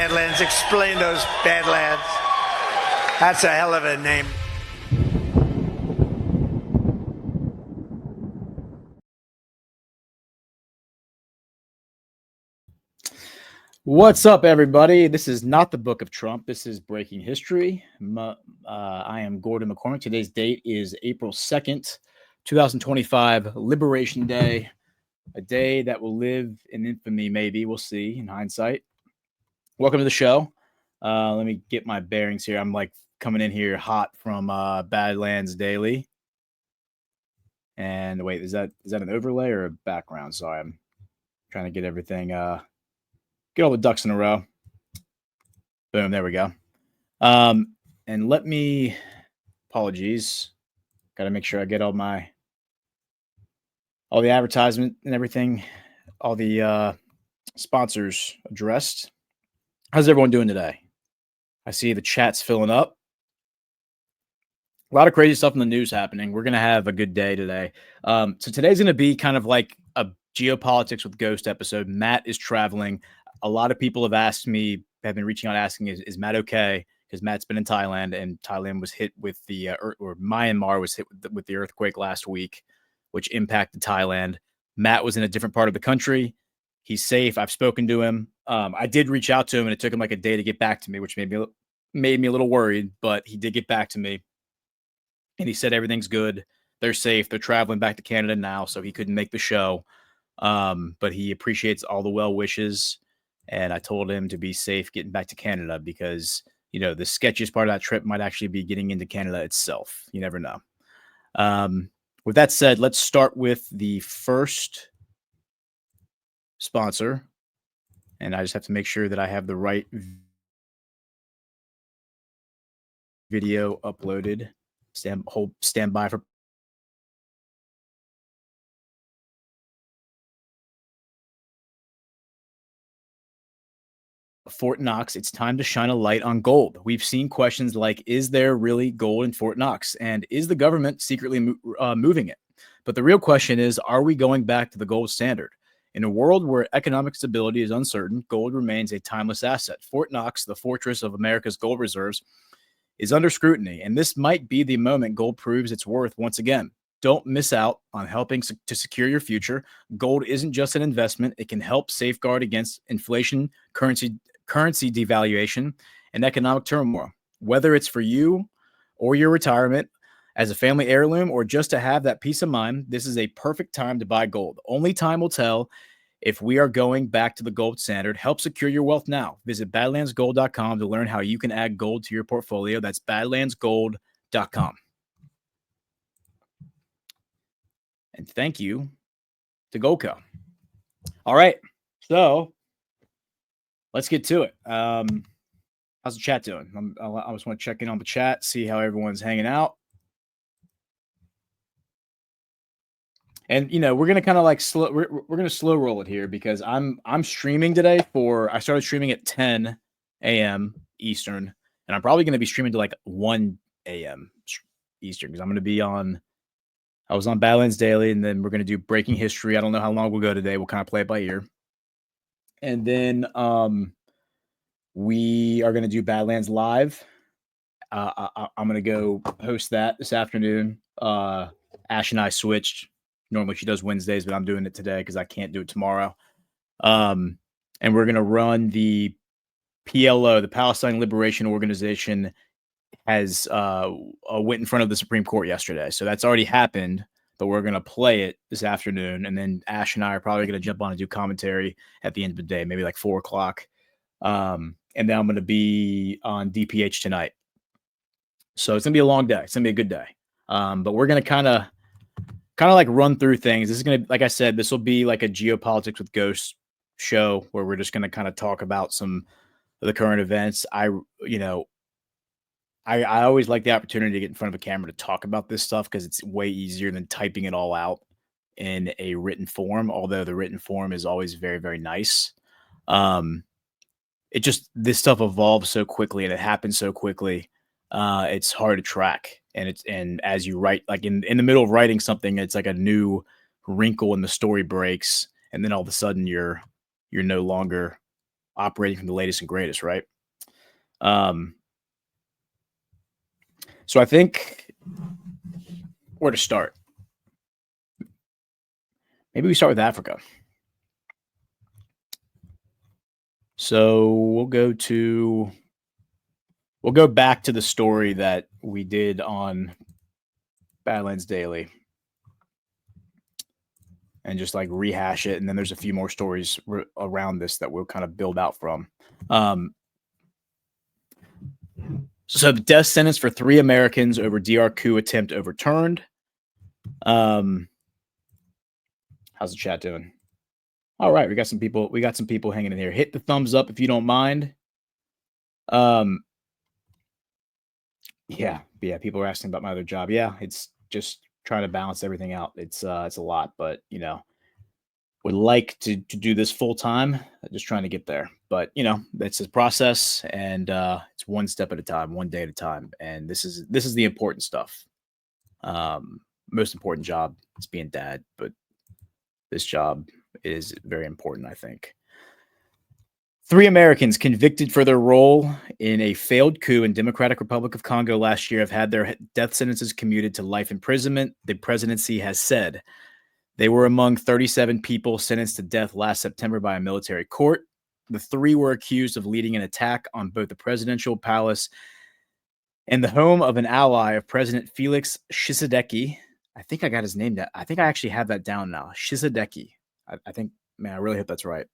Badlands. Explain those Badlands. That's a hell of a name. What's up, everybody? This is not the Book of Trump. This is Breaking History. I am Gordon McCormick. Today's date is April 2nd, 2025, Liberation Day, a day that will live in infamy, maybe. We'll see in hindsight. Welcome to the show. Let me get my bearings here. I'm like coming in here hot from Badlands Daily. And wait, is that an overlay or a background? Sorry, I'm trying to get everything... get all the ducks in a row. Boom, there we go. And let me, apologies. Got to make sure I get all the advertisement and everything, all the sponsors addressed. How's everyone doing today? I see the chat's filling up. A lot of crazy stuff in the news happening. We're going to have a good day today. So today's going to be kind of like a Geopolitics with Ghost episode. Matt is traveling. A lot of people have been reaching out asking, is Matt okay? Because Matt's been in Thailand, and Thailand was hit with or Myanmar was hit with the earthquake last week, which impacted Thailand. Matt was in a different part of the country. He's safe. I've spoken to him. I did reach out to him, and it took him like a day to get back to me, which made me a little worried, but he did get back to me. And he said everything's good. They're safe. They're traveling back to Canada now, so he couldn't make the show. But he appreciates all the well wishes. And I told him to be safe getting back to Canada because, you know, the sketchiest part of that trip might actually be getting into Canada itself. You never know. With that said, let's start with the first sponsor. And I just have to make sure that I have the right video uploaded. Stand by for Fort Knox. It's time to shine a light on gold. We've seen questions like, is there really gold in Fort Knox? And is the government secretly moving it? But the real question is, are we going back to the gold standard? In a world where economic stability is uncertain, gold remains a timeless asset. Fort Knox, the fortress of America's gold reserves, is under scrutiny, and this might be the moment gold proves its worth once again. Don't miss out on helping to secure your future. Gold isn't just an investment. It can help safeguard against inflation, currency devaluation, and economic turmoil. Whether it's for you or your retirement, as a family heirloom, or just to have that peace of mind, this is a perfect time to buy gold. Only time will tell if we are going back to the gold standard. Help secure your wealth now. Visit badlandsgold.com to learn how you can add gold to your portfolio. That's badlandsgold.com. And thank you to Goldco. All right, so let's get to it. How's the chat doing? I just want to check in on the chat, see how everyone's hanging out. And you know, we're gonna kind of like we're gonna slow roll it here because I'm streaming today I started streaming at 10 a.m. Eastern, and I'm probably gonna be streaming to like 1 a.m. Eastern because I was on Badlands Daily, and then we're gonna do Breaking History. I don't know how long we'll go today. We'll kind of play it by ear. And then we are going to do Badlands Live. I'm going to go host that this afternoon. Ash and I switched. Normally she does Wednesdays, but I'm doing it today because I can't do it tomorrow. And we're going to run the PLO, the Palestine Liberation Organization, has went in front of the Supreme Court yesterday. So that's already happened. But we're going to play it this afternoon. And then Ash and I are probably going to jump on and do commentary at the end of the day, maybe like 4 o'clock. And then I'm going to be on DPH tonight. So it's going to be a long day. It's going to be a good day. But we're going to kind of like run through things. This is going to, like I said, this will be like a Geopolitics with Ghosts show where we're just going to kind of talk about some of the current events. I always like the opportunity to get in front of a camera to talk about this stuff because it's way easier than typing it all out in a written form, although the written form is always very, very nice. This stuff evolves so quickly and it happens so quickly. It's hard to track. And as you write, like in the middle of writing something, it's like a new wrinkle in the story breaks. And then all of a sudden you're no longer operating from the latest and greatest, right? So I think where to start. Maybe we start with Africa. So we'll go back to the story that we did on Badlands Daily and just like rehash it. And then there's a few more stories around this that we'll kind of build out from. So the death sentence for 3 Americans over DR coup attempt overturned. How's the chat doing? All right, we got some people hanging in here. Hit the thumbs up if you don't mind. Yeah, people are asking about my other job. Yeah, it's just trying to balance everything out. It's a lot, but would like to do this full time. Just trying to get there. But it's a process, and it's one step at a time, one day at a time. And this is the important stuff. Most important job is being dad, but this job is very important, I think. 3 Americans convicted for their role in a failed coup in Democratic Republic of Congo last year have had their death sentences commuted to life imprisonment, the presidency has said. They were among 37 people sentenced to death last September by a military court. The 3 were accused of leading an attack on both the presidential palace and the home of an ally of President Felix Tshisekedi. I think I got his name down. I think I actually have that down now. Tshisekedi. I think, man, I really hope that's right.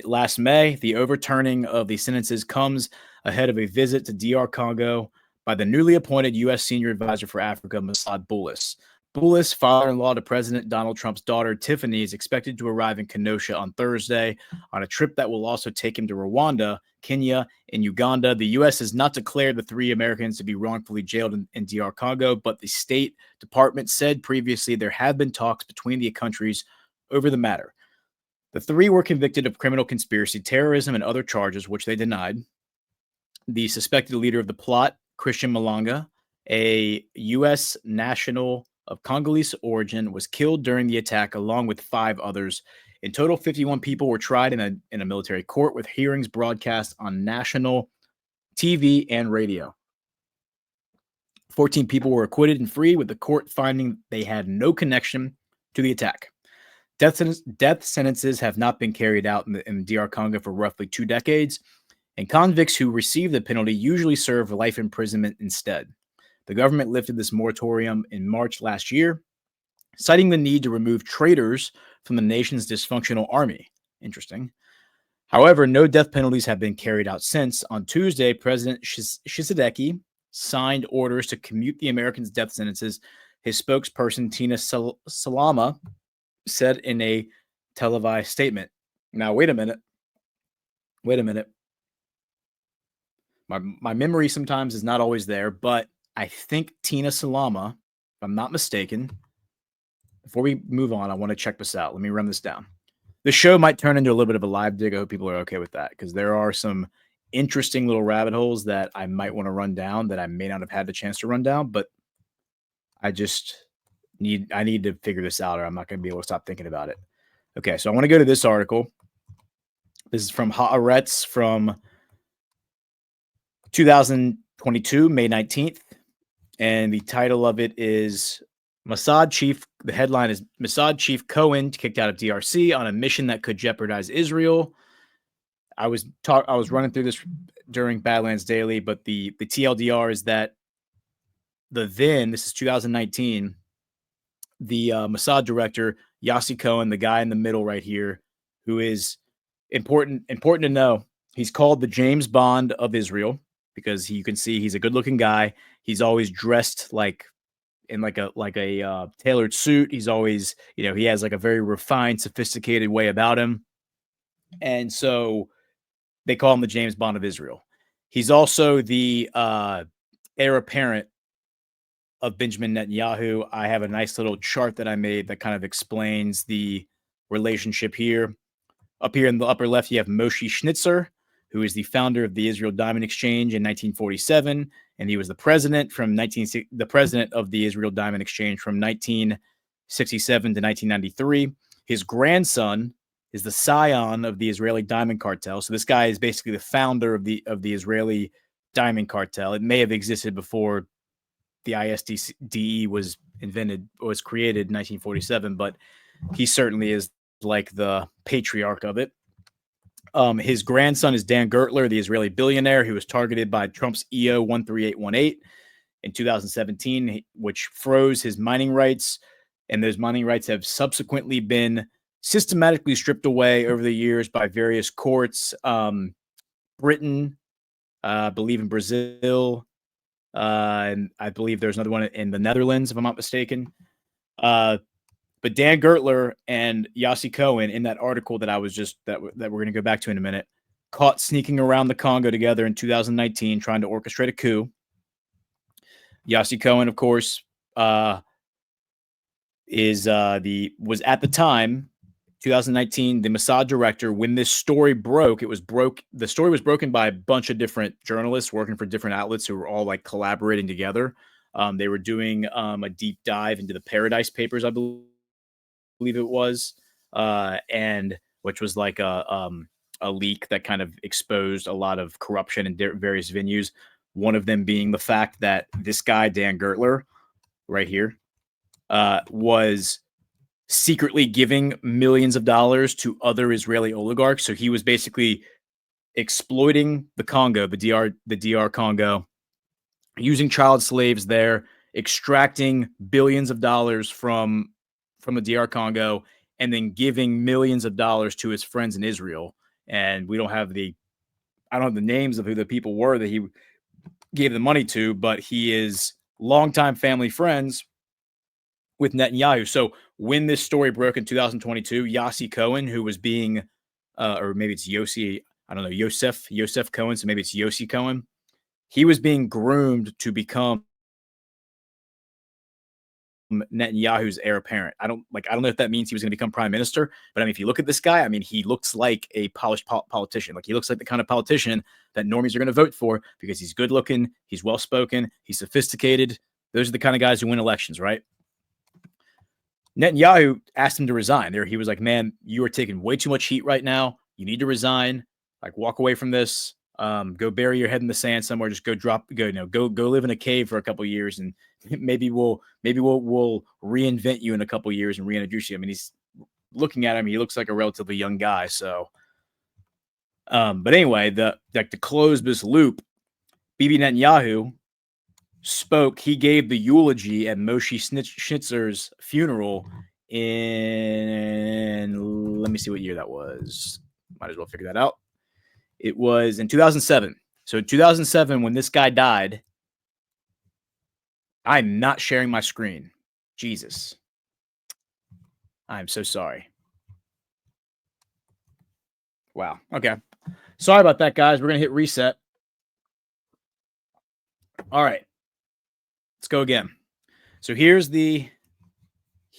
Last May, the overturning of the sentences comes ahead of a visit to DR Congo by the newly appointed U.S. Senior Advisor for Africa, Mossad Bullis. Bullis, father-in-law to President Donald Trump's daughter, Tiffany, is expected to arrive in Kenosha on Thursday on a trip that will also take him to Rwanda, Kenya, and Uganda. The U.S. has not declared the 3 Americans to be wrongfully jailed in DR Congo, but the State Department said previously there have been talks between the countries over the matter. The 3 were convicted of criminal conspiracy, terrorism, and other charges, which they denied. The suspected leader of the plot, Christian Malonga, a U.S. national of Congolese origin, was killed during the attack along with 5 others. In total, 51 people were tried in a military court with hearings broadcast on national TV and radio. 14 people were acquitted and freed, with the court finding they had no connection to the attack. Death sentences have not been carried out in DR Congo for roughly 2 decades, and convicts who receive the penalty usually serve life imprisonment instead. The government lifted this moratorium in March last year, citing the need to remove traitors from the nation's dysfunctional army. Interesting. However, no death penalties have been carried out since. On Tuesday, President Tshisekedi signed orders to commute the Americans' death sentences. His spokesperson, Tina Salama, said in a televised statement. Now, wait a minute. My memory sometimes is not always there, but I think Tina Salama, if I'm not mistaken, before we move on, I want to check this out. Let me run this down. The show might turn into a little bit of a live dig. I hope people are okay with that, because there are some interesting little rabbit holes that I might want to run down that I may not have had the chance to run down, but I need to figure this out, or I'm not going to be able to stop thinking about it. Okay, so I want to go to this article. This is from Matt Ehret from 2022, May 19th. And the title of it is the headline is Mossad Chief Cohen kicked out of DRC on a mission that could jeopardize Israel. I was running through this during Badlands Daily, but the TLDR is that this is 2019, the Mossad director, Yossi Cohen, the guy in the middle right here, who is important to know. He's called the James Bond of Israel because you can see he's a good-looking guy. He's always dressed in a tailored suit. He's always, he has like a very refined, sophisticated way about him. And so they call him the James Bond of Israel. He's also the heir apparent of Benjamin Netanyahu. I have a nice little chart that I made that kind of explains the relationship here. Up here in the upper left, you have Moshe Schnitzer, who is the founder of the Israel Diamond Exchange in 1947, and he was the president of the Israel Diamond Exchange from 1967 to 1993. His grandson is the scion of the Israeli diamond cartel. So this guy is basically the founder of the Israeli diamond cartel. It may have existed before the ISDE was created in 1947, but he certainly is like the patriarch of it. His grandson is Dan Gertler, the Israeli billionaire who was targeted by Trump's EO 13818 in 2017, which froze his mining rights. And those mining rights have subsequently been systematically stripped away over the years by various courts. Britain, I believe in Brazil, and I believe there's another one in the Netherlands, if I'm not mistaken. But Dan Gertler and Yossi Cohen, in that article that I was just that we're going to go back to in a minute, caught sneaking around the Congo together in 2019, trying to orchestrate a coup. Yossi Cohen, of course, was at the time 2019 the Mossad director. When this story broke, the story was broken by a bunch of different journalists working for different outlets who were all like collaborating together. They were doing a deep dive into the Paradise Papers, I believe it was, and which was like a leak that kind of exposed a lot of corruption in various venues. One of them being the fact that this guy, Dan Gertler, right here, was secretly giving millions of dollars to other Israeli oligarchs. So he was basically exploiting the Congo, the DR Congo, using child slaves there, extracting billions of dollars from the DR Congo, and then giving millions of dollars to his friends in Israel. And I don't have the names of who the people were that he gave the money to, but he is longtime family friends with Netanyahu. So when this story broke in 2022, Yossi Cohen, who was being, or maybe it's Yossi, I don't know, Yosef Cohen, so maybe it's Yossi Cohen, he was being groomed to become Netanyahu's heir apparent. I don't know if that means he was going to become prime minister, but I mean, if you look at this guy, I mean, he looks like a polished politician. Like he looks like the kind of politician that normies are going to vote for because he's good looking, he's well spoken, he's sophisticated. Those are the kind of guys who win elections, right? Netanyahu asked him to resign. He was like, "Man, you are taking way too much heat right now. You need to resign. Like, walk away from this. Go bury your head in the sand somewhere. Just go live in a cave for a couple of years, and maybe we'll reinvent you in a couple of years and reintroduce you." I mean, he's looking at him. He looks like a relatively young guy. So, but anyway, to close this loop, Bibi Netanyahu spoke. He gave the eulogy at Moshe Schnitzer's funeral in, let me see what year that was. Might as well figure that out. It was in 2007. So in 2007, when this guy died, I'm not sharing my screen. Jesus. I'm so sorry. Wow. Okay. Sorry about that, guys. We're going to hit reset. All right. Let's go again. So this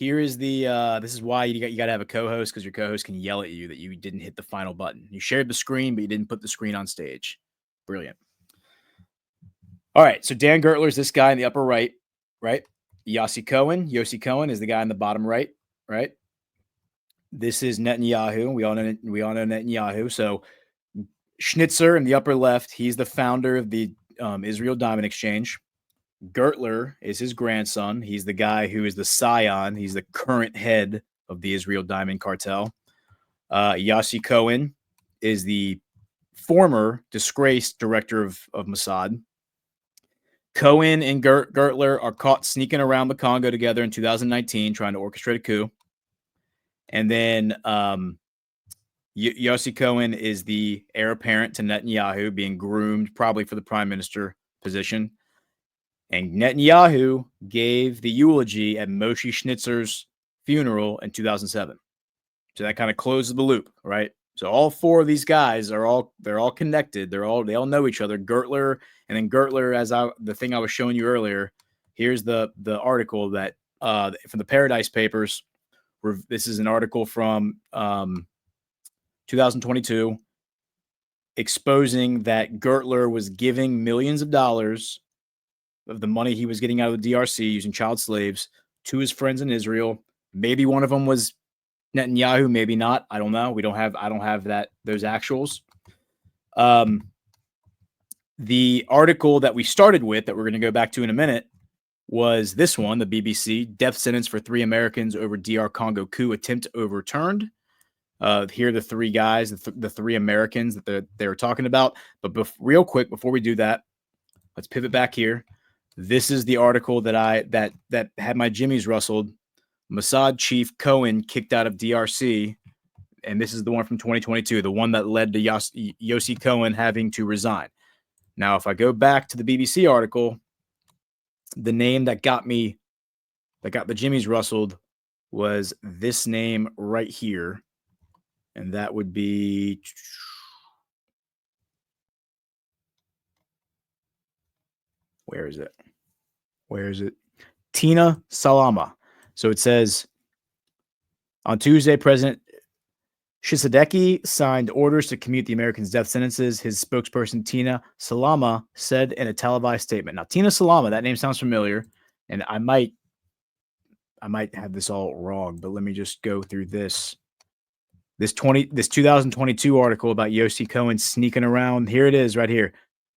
is why you got to have a co-host, because your co-host can yell at you that you didn't hit the final button. You shared the screen, but you didn't put the screen on stage. Brilliant. All right. So Dan Gertler is this guy in the upper right? Yossi Cohen is the guy in the bottom right? This is Netanyahu. We all know Netanyahu. So Schnitzer in the upper left, he's the founder of the Israel Diamond Exchange. Gertler is his grandson. He's the guy who is the scion. He's the current head of the Israel Diamond Cartel. Yossi Cohen is the former disgraced director of Mossad. Cohen and Gertler are caught sneaking around the Congo together in 2019, trying to orchestrate a coup. And then Yossi Cohen is the heir apparent to Netanyahu, being groomed probably for the prime minister position. And Netanyahu gave the eulogy at Moshe Schnitzer's funeral in 2007. So that kind of closes the loop, right? So all four of these guys they're all connected. They all know each other. Gertler, and then Gertler, the thing I was showing you earlier. Here's the article that from the Paradise Papers. This is an article from 2022 exposing that Gertler was giving millions of dollars of the money he was getting out of the DRC using child slaves to his friends in Israel. Maybe one of them was Netanyahu, maybe not. I don't know. I don't have those actuals. The article that we started with, that we're going to go back to in a minute, was this one, the BBC: death sentence for 3 Americans over DR Congo coup attempt overturned. Here are the 3 guys, the 3 Americans that they're talking about. But real quick, before we do that, let's pivot back here. This is the article that had my jimmies rustled. Mossad chief Cohen kicked out of DRC, and this is the one from 2022, the one that led to Yossi Cohen having to resign. Now, if I go back to the BBC article, the name that got the jimmies rustled was this name right here, and that would be where is it? Tina Salama. So it says, on Tuesday, President Tshisekedi signed orders to commute the Americans' death sentences. His spokesperson, Tina Salama, said in a televised statement. Now, Tina Salama, that name sounds familiar, and I might have this all wrong, but let me just go through this. This 2022 article about Yossi Cohen sneaking around. Here it is right here.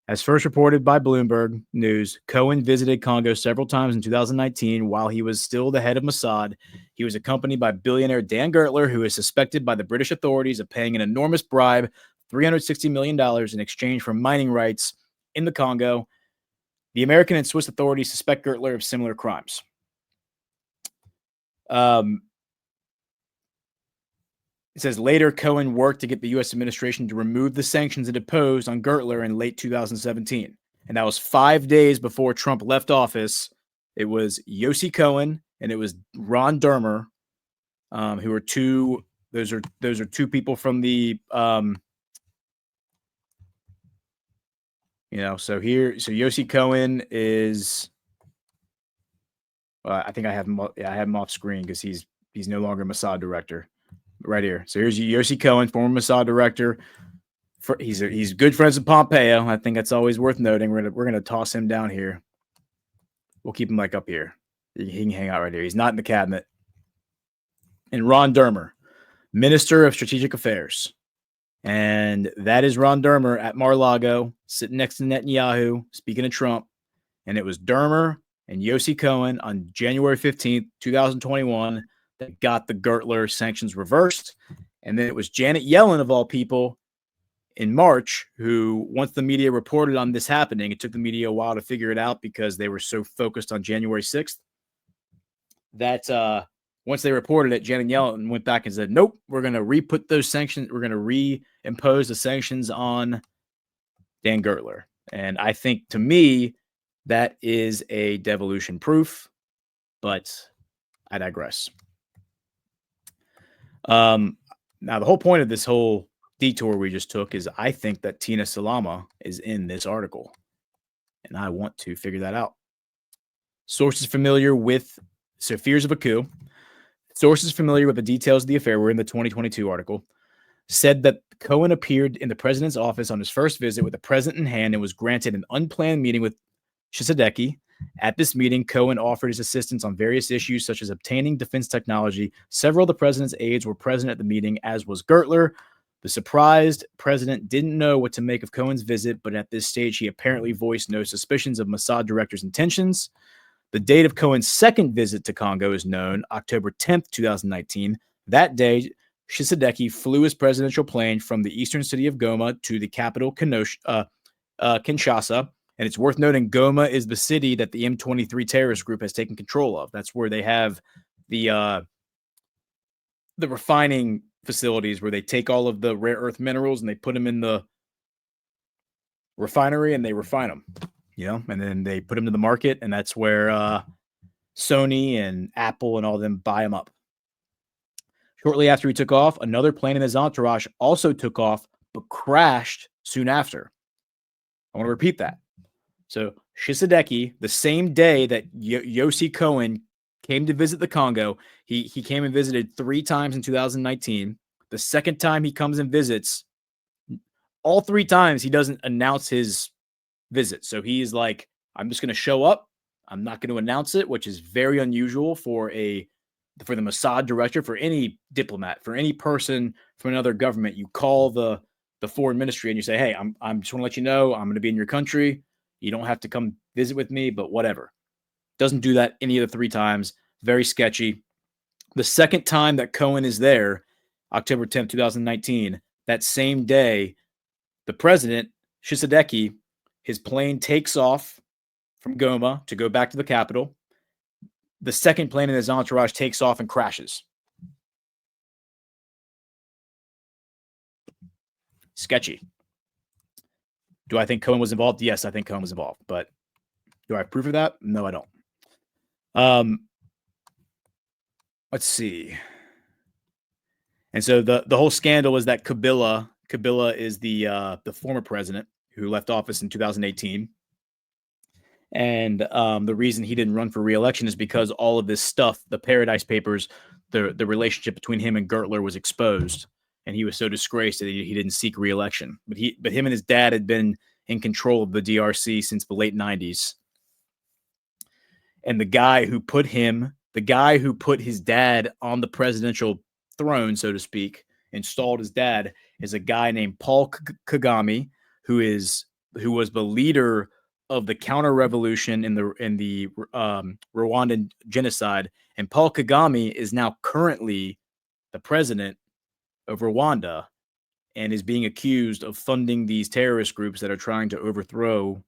As first reported by Bloomberg News, Cohen visited Congo several times in 2019 while he was still the head of Mossad. He was accompanied by billionaire Dan Gertler, who is suspected by the British authorities of paying an enormous bribe, $360 million, in exchange for mining rights in the Congo. The American and Swiss authorities suspect Gertler of similar crimes. It says later Cohen worked to get the U.S. administration to remove the sanctions it imposed on Gertler in late 2017. And that was 5 days before Trump left office. It was Yossi Cohen and it was Ron Dermer, who are two. Those are 2 people from the So Yossi Cohen is. I think I have him off screen because he's no longer Mossad director. Right here. So here's Yossi Cohen, former Mossad director. He's good friends with Pompeo. I think that's always worth noting. We're gonna toss him down here. We'll keep him up here. He can hang out right here. He's not in the cabinet. And Ron Dermer, Minister of Strategic Affairs, and that is Ron Dermer at Mar-a-Lago, sitting next to Netanyahu, speaking of Trump. And it was Dermer and Yossi Cohen on January 15th, 2021. That got the Gertler sanctions reversed. And then it was Janet Yellen, of all people, in March, who, once the media reported on this happening, it took the media a while to figure it out because they were so focused on January 6th, that once they reported it, Janet Yellen went back and said, nope, we're going to re-put those sanctions. We're going to reimpose the sanctions on Dan Gertler. And I think, to me, that is a devolution proof, but I digress. Now, the whole point of this whole detour we just took is I think that Tina Salama is in this article, and I want to figure that out. Sources familiar with fears of a coup. Sources familiar with the details of the affair were in the 2022 article, said that Cohen appeared in the president's office on his first visit with a present in hand and was granted an unplanned meeting with Tshisekedi. At this meeting, Cohen offered his assistance on various issues such as obtaining defense technology. Several of the president's aides were present at the meeting, as was Gertler. The surprised president didn't know what to make of Cohen's visit, but at this stage, he apparently voiced no suspicions of Mossad director's intentions. The date of Cohen's second visit to Congo is known, October 10th, 2019. That day, Tshisekedi flew his presidential plane from the eastern city of Goma to the capital, Kinshasa. And it's worth noting, Goma is the city that the M23 terrorist group has taken control of. That's where they have the refining facilities where they take all of the rare earth minerals and they put them in the refinery and they refine them, and then they put them to the market. And that's where Sony and Apple and all of them buy them up. Shortly after he took off, another plane in his entourage also took off, but crashed soon after. I want to repeat that. So Tshisekedi, the same day that Yossi Cohen came to visit the Congo, he came and visited 3 times in 2019. The second time he comes and visits, all 3 times he doesn't announce his visit. So he's like, I'm just going to show up. I'm not going to announce it, which is very unusual for a for the Mossad director, for any diplomat, for any person from another government, you call the foreign ministry and you say, hey, I'm just want to let you know I'm going to be in your country. You don't have to come visit with me, but whatever. Doesn't do that any of the 3 times. Very sketchy. The second time that Cohen is there, October 10th, 2019, that same day, the president, Shisadeki, his plane takes off from Goma to go back to the capital. The second plane in his entourage takes off and crashes. Sketchy. Do I think Cohen was involved? Yes, I think Cohen was involved. But do I have proof of that? No, I don't. Let's see. And so the whole scandal was that Kabila is the former president who left office in 2018. And the reason he didn't run for re-election is because all of this stuff, the Paradise Papers, the relationship between him and Gertler was exposed, and he was so disgraced that he didn't seek re-election. But him and his dad had been in control of the DRC since the late 90s. And the guy who put his dad on the presidential throne, so to speak, installed his dad, is a guy named Paul Kagame, who was the leader of the counter-revolution in the Rwandan genocide. And Paul Kagame is now currently the president of Rwanda and is being accused of funding these terrorist groups that are trying to overthrow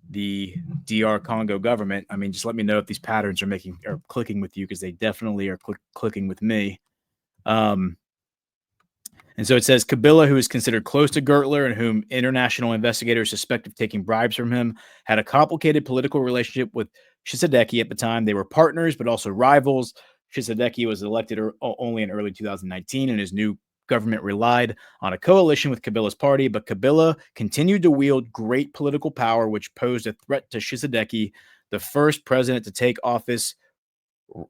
the DR Congo government. I mean, just let me know if these patterns are clicking with you, because they definitely are clicking with me. And so it says Kabila, who is considered close to Gertler and whom international investigators suspect of taking bribes from him, had a complicated political relationship with Shisadeki at the time. They were partners, but also rivals. Shisadeki was elected only in early 2019, and his new government relied on a coalition with Kabila's party, but Kabila continued to wield great political power, which posed a threat to Shisadeki, the first president to take office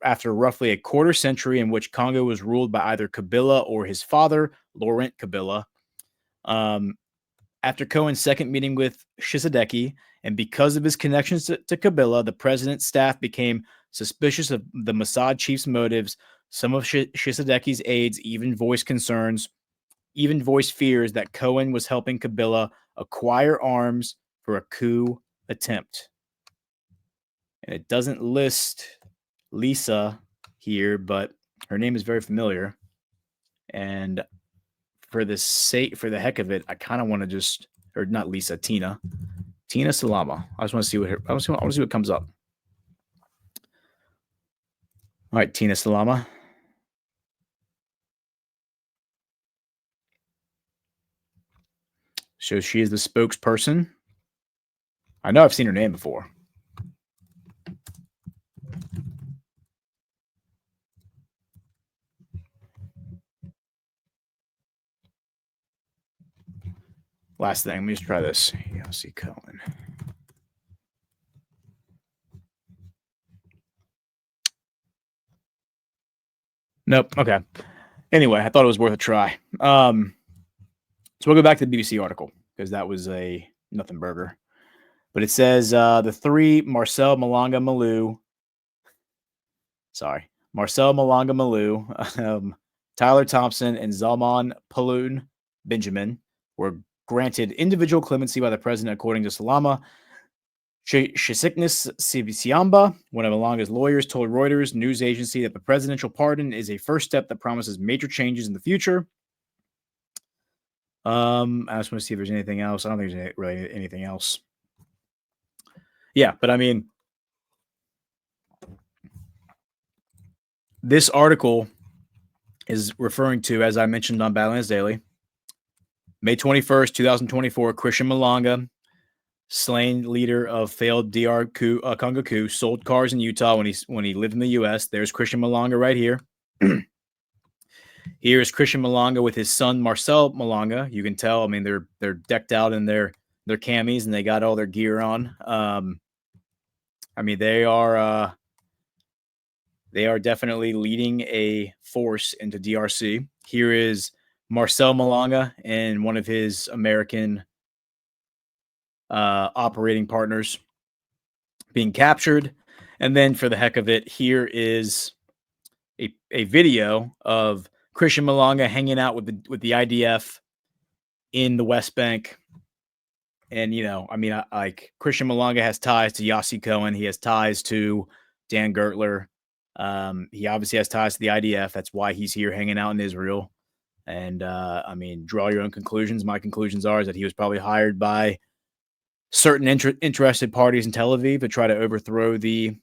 after roughly a quarter century in which Congo was ruled by either Kabila or his father, Laurent Kabila. After Cohen's second meeting with Shisadeki, and because of his connections to Kabila, the president's staff became suspicious of the Mossad chief's motives. Some of Shisadeki's aides even voiced fears that Cohen was helping Kabila acquire arms for a coup attempt. And it doesn't list Lisa here, but her name is very familiar. And for the heck of it, I kind of want to not Lisa, Tina Salama. I just want to see I want to see what comes up. All right, Tina Salama. So she is the spokesperson. I know I've seen her name before. Last thing, let me just try this. Yossi Cohen. Nope. Okay. Anyway, I thought it was worth a try. So we'll go back to the BBC article, because that was a nothing burger. But it says the three Marcel Malanga Malou, Tyler Thompson, and Zalman Paloon Benjamin were granted individual clemency by the president, according to Salama. Shisiknis Sibisiamba, one of Malanga's lawyers, told Reuters news agency that the presidential pardon is a first step that promises major changes in the future. I just want to see if there's anything else. I don't think there's really anything else. Yeah, but I mean, this article is referring to, as I mentioned on Badlands Daily, May 21st, 2024, Christian Malanga, slain leader of failed DR Congo coup, sold cars in Utah when he lived in the U.S. There's Christian Malanga right here. Here is Christian Malanga with his son Marcel Malanga. You can tell. I mean, they're decked out in their camis, and they got all their gear on. I mean, they are definitely leading a force into DRC. Here is Marcel Malanga and one of his American operating partners being captured. And then, for the heck of it, here is a video of Christian Malonga hanging out with the IDF in the West Bank. And, like Christian Malonga has ties to Yossi Cohen. He has ties to Dan Gertler. He obviously has ties to the IDF. That's why he's here hanging out in Israel. And, draw your own conclusions. My conclusions are that he was probably hired by certain interested parties in Tel Aviv to try to overthrow the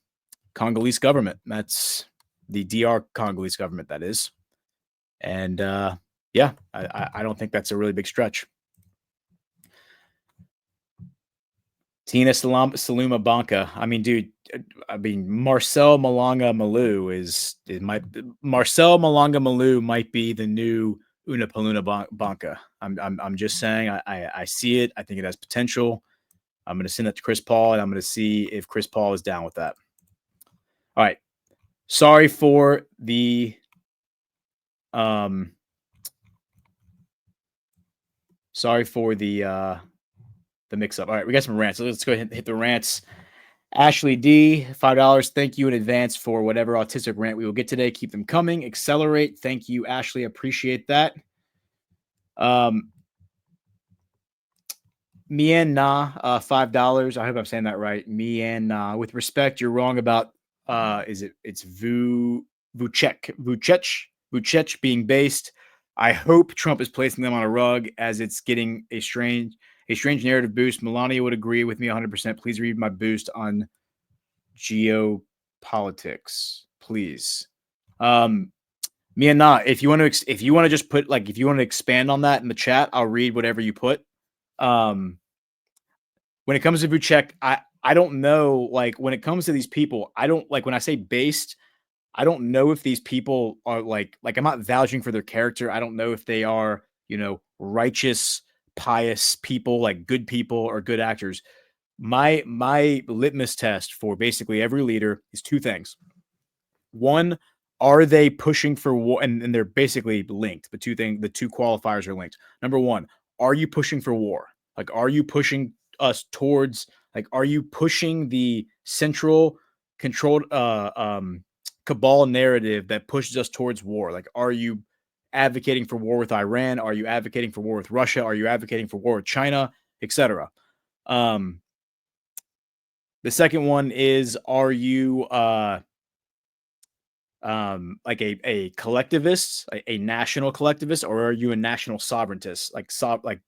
Congolese government. That's the DR Congolese government, that is. And, I don't think that's a really big stretch. Tina Saluma Banca. Marcel Malonga Malou might be the new Una Paluna Banca. I'm just saying. I see it. I think it has potential. I'm going to send it to Chris Paul, and I'm going to see if Chris Paul is down with that. All right. Sorry for the mix-up. All right, we got some rants. So let's go ahead and hit the rants. Ashley D, $5. Thank you in advance for whatever autistic rant we will get today. Keep them coming. Accelerate. Thank you, Ashley. Appreciate that. Mien Na, $5. I hope I'm saying that right. Mien Na. With respect, you're wrong about it's Vucec being based. I hope Trump is placing them on a rug as it's getting a strange narrative boost. Melania would agree with me 100%. Please read my boost on geopolitics, please. Mia Na, if you want to just put if you want to expand on that in the chat, I'll read whatever you put. When it comes to Vucec, I don't know. When it comes to these people, I don't when I say based. I don't know if these people are I'm not vouching for their character. I don't know if they are, righteous, pious people, good people or good actors. My litmus test for basically every leader is two things. One, are they pushing for war? And they're basically linked. The two qualifiers are linked. Number one, are you pushing for war? Are you pushing us towards, are you pushing the central controlled, cabal narrative that pushes us towards war? Are you advocating for war with Iran? Are you advocating for war with Russia? Are you advocating for war with China, etc.? The second one is, are you a collectivist, a national collectivist, or are you a national sovereigntist?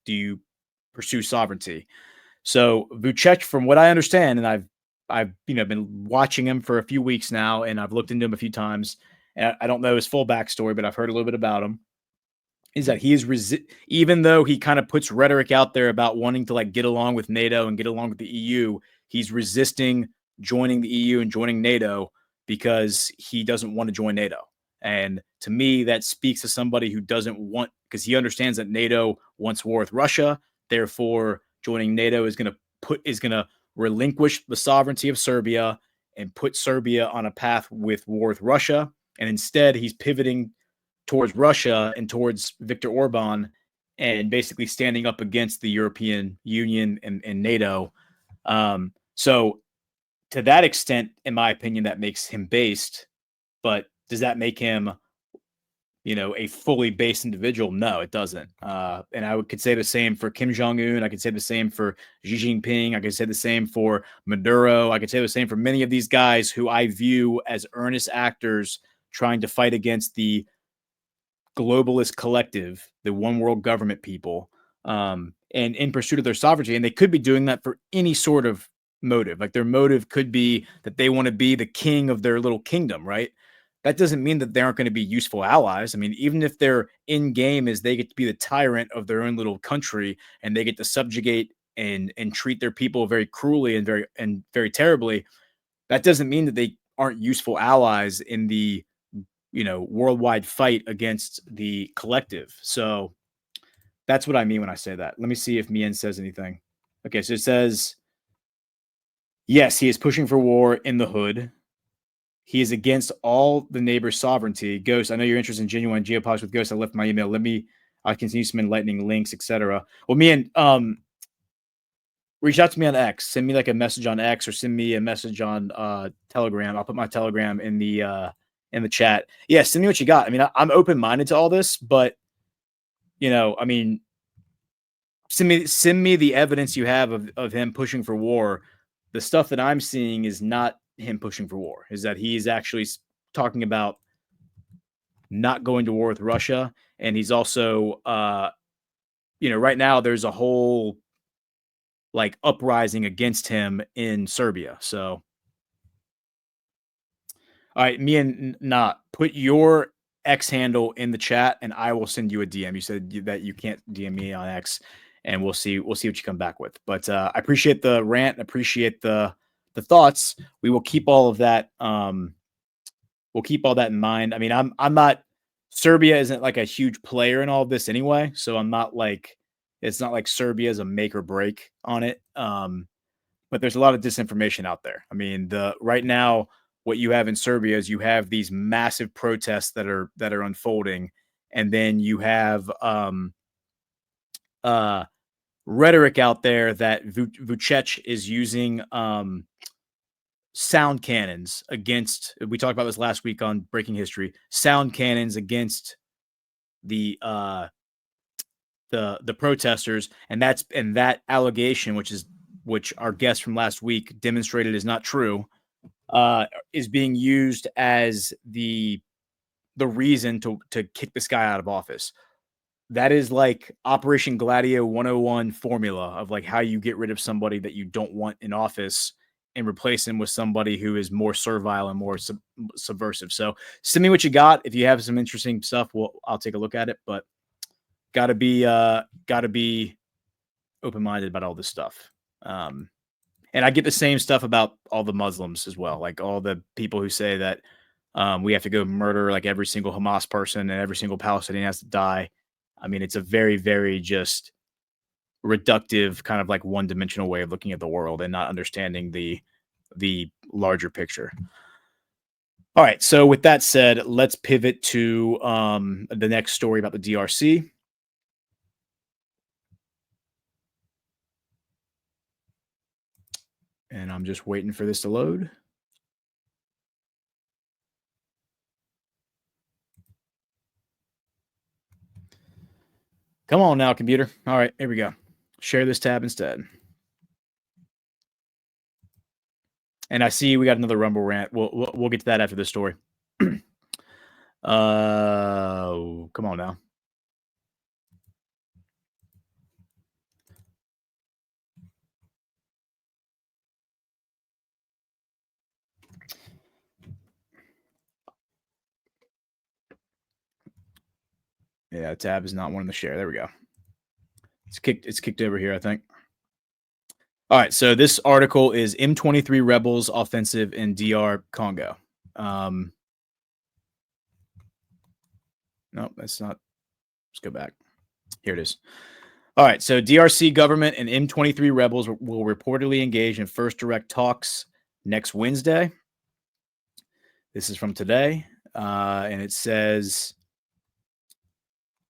Do you pursue sovereignty? So Vucec, from what I understand, and I've been watching him for a few weeks now, and I've looked into him a few times. And I don't know his full backstory, but I've heard a little bit about him. Is that he is even though he kind of puts rhetoric out there about wanting to get along with NATO and get along with the EU, he's resisting joining the EU and joining NATO because he doesn't want to join NATO. And to me, that speaks to somebody who doesn't want, because he understands that NATO wants war with Russia. Therefore, joining NATO is going to relinquish the sovereignty of Serbia and put Serbia on a path with war with Russia. And instead, he's pivoting towards Russia and towards Viktor Orban and basically standing up against the European Union and NATO. So to that extent, in my opinion, that makes him based. But does that make him, a fully based individual? No, it doesn't. And I could say the same for Kim Jong-un. I could say the same for Xi Jinping. I could say the same for Maduro. I could say the same for many of these guys who I view as earnest actors trying to fight against the globalist collective, the one world government people, and in pursuit of their sovereignty. And they could be doing that for any sort of motive. Their motive could be that they want to be the king of their little kingdom, right? That doesn't mean that they aren't going to be useful allies. Even if their end game is they get to be the tyrant of their own little country and they get to subjugate and treat their people very cruelly and very terribly, that doesn't mean that they aren't useful allies in the worldwide fight against the collective. So that's what I mean when I say that. Let me see if Mien says anything. Okay, so it says, yes, he is pushing for war in the hood. He is against all the neighbors' sovereignty. Ghost, I know you're interested in genuine geopolitics with Ghost. I left my email. I can see some enlightening links, etc. Well, Mien, reach out to me on X. Send me a message on X or send me a message on Telegram. I'll put my Telegram in the in the chat. Yeah, send me what you got. I mean, I'm open-minded to all this, but I mean, send me the evidence you have of him pushing for war. The stuff that I'm seeing is not him pushing for war. Is that he's actually talking about not going to war with Russia, and he's also, right now there's a whole like uprising against him in Serbia. So, all right, me and Not, put your X handle in the chat, and I will send you a DM. You said that you can't DM me on X, and we'll see what you come back with. But I appreciate the rant, appreciate the thoughts. We will keep all of that. We'll keep all that in mind. I mean, I'm not. Serbia isn't like a huge player in all of this anyway, so I'm not like it's not like Serbia is a make or break on it. But there's a lot of disinformation out there. I mean, right now, what you have in Serbia is you have these massive protests that are unfolding, and then you have rhetoric out there that Vučić is using sound cannons against. We talked about this last week on Breaking History. Sound cannons against the protesters, and that allegation, which our guest from last week demonstrated is not true, is being used as the reason to kick this guy out of office. That is like Operation Gladio 101 formula of like how you get rid of somebody that you don't want in office and replace him with somebody who is more servile and more subversive. So send me what you got. If you have some interesting stuff, I'll take a look at it, but gotta be open-minded about all this stuff. And I get the same stuff about all the Muslims as well. Like all the people who say that we have to go murder like every single Hamas person and every single Palestinian has to die. I mean, it's a very, very just reductive kind of like one-dimensional way of looking at the world and not understanding the larger picture. All right. So with that said, let's pivot to the next story about the DRC. And I'm just waiting for this to load. Come on now, computer. All right, here we go. Share this tab instead. And I see we got another Rumble rant. We'll get to that after this story. Come on now. Yeah, tab is not wanting to share. There we go. It's kicked over here, I think. All right, so this article is M23 rebels offensive in DR Congo. No, that's not. Let's go back. Here it is. All right, so DRC government and M23 rebels will reportedly engage in first direct talks next Wednesday. This is from today, and it says...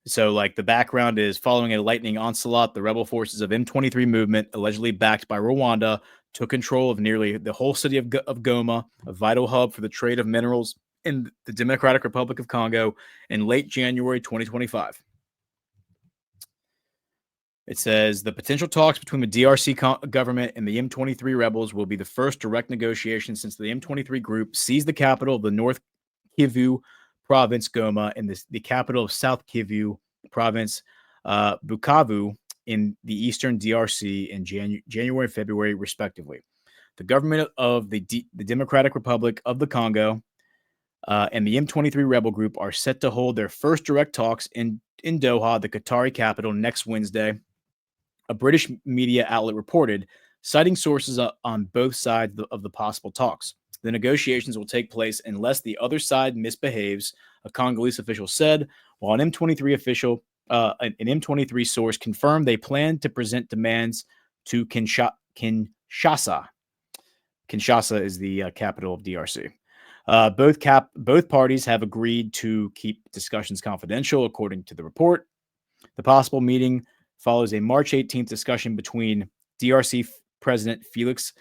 So, like, the background is following a lightning onslaught, the rebel forces of M23 movement, allegedly backed by Rwanda, took control of nearly the whole city of Goma, a vital hub for the trade of minerals in the Democratic Republic of Congo, in late January 2025. It says the potential talks between the DRC government and the M23 rebels will be the first direct negotiation since the M23 group seized the capital of the North Kivu province, Goma, and the capital of South Kivu province, Bukavu, in the eastern DRC in January and February, respectively. The government of the Democratic Republic of the Congo and the M23 rebel group are set to hold their first direct talks in Doha, the Qatari capital, next Wednesday, a British media outlet reported, citing sources on both sides of the possible talks. The negotiations will take place unless the other side misbehaves, a Congolese official said, while an M23 source confirmed they plan to present demands to Kinshasa. Kinshasa is the capital of DRC. Both parties have agreed to keep discussions confidential, according to the report. The possible meeting follows a March 18th discussion between DRC President Felix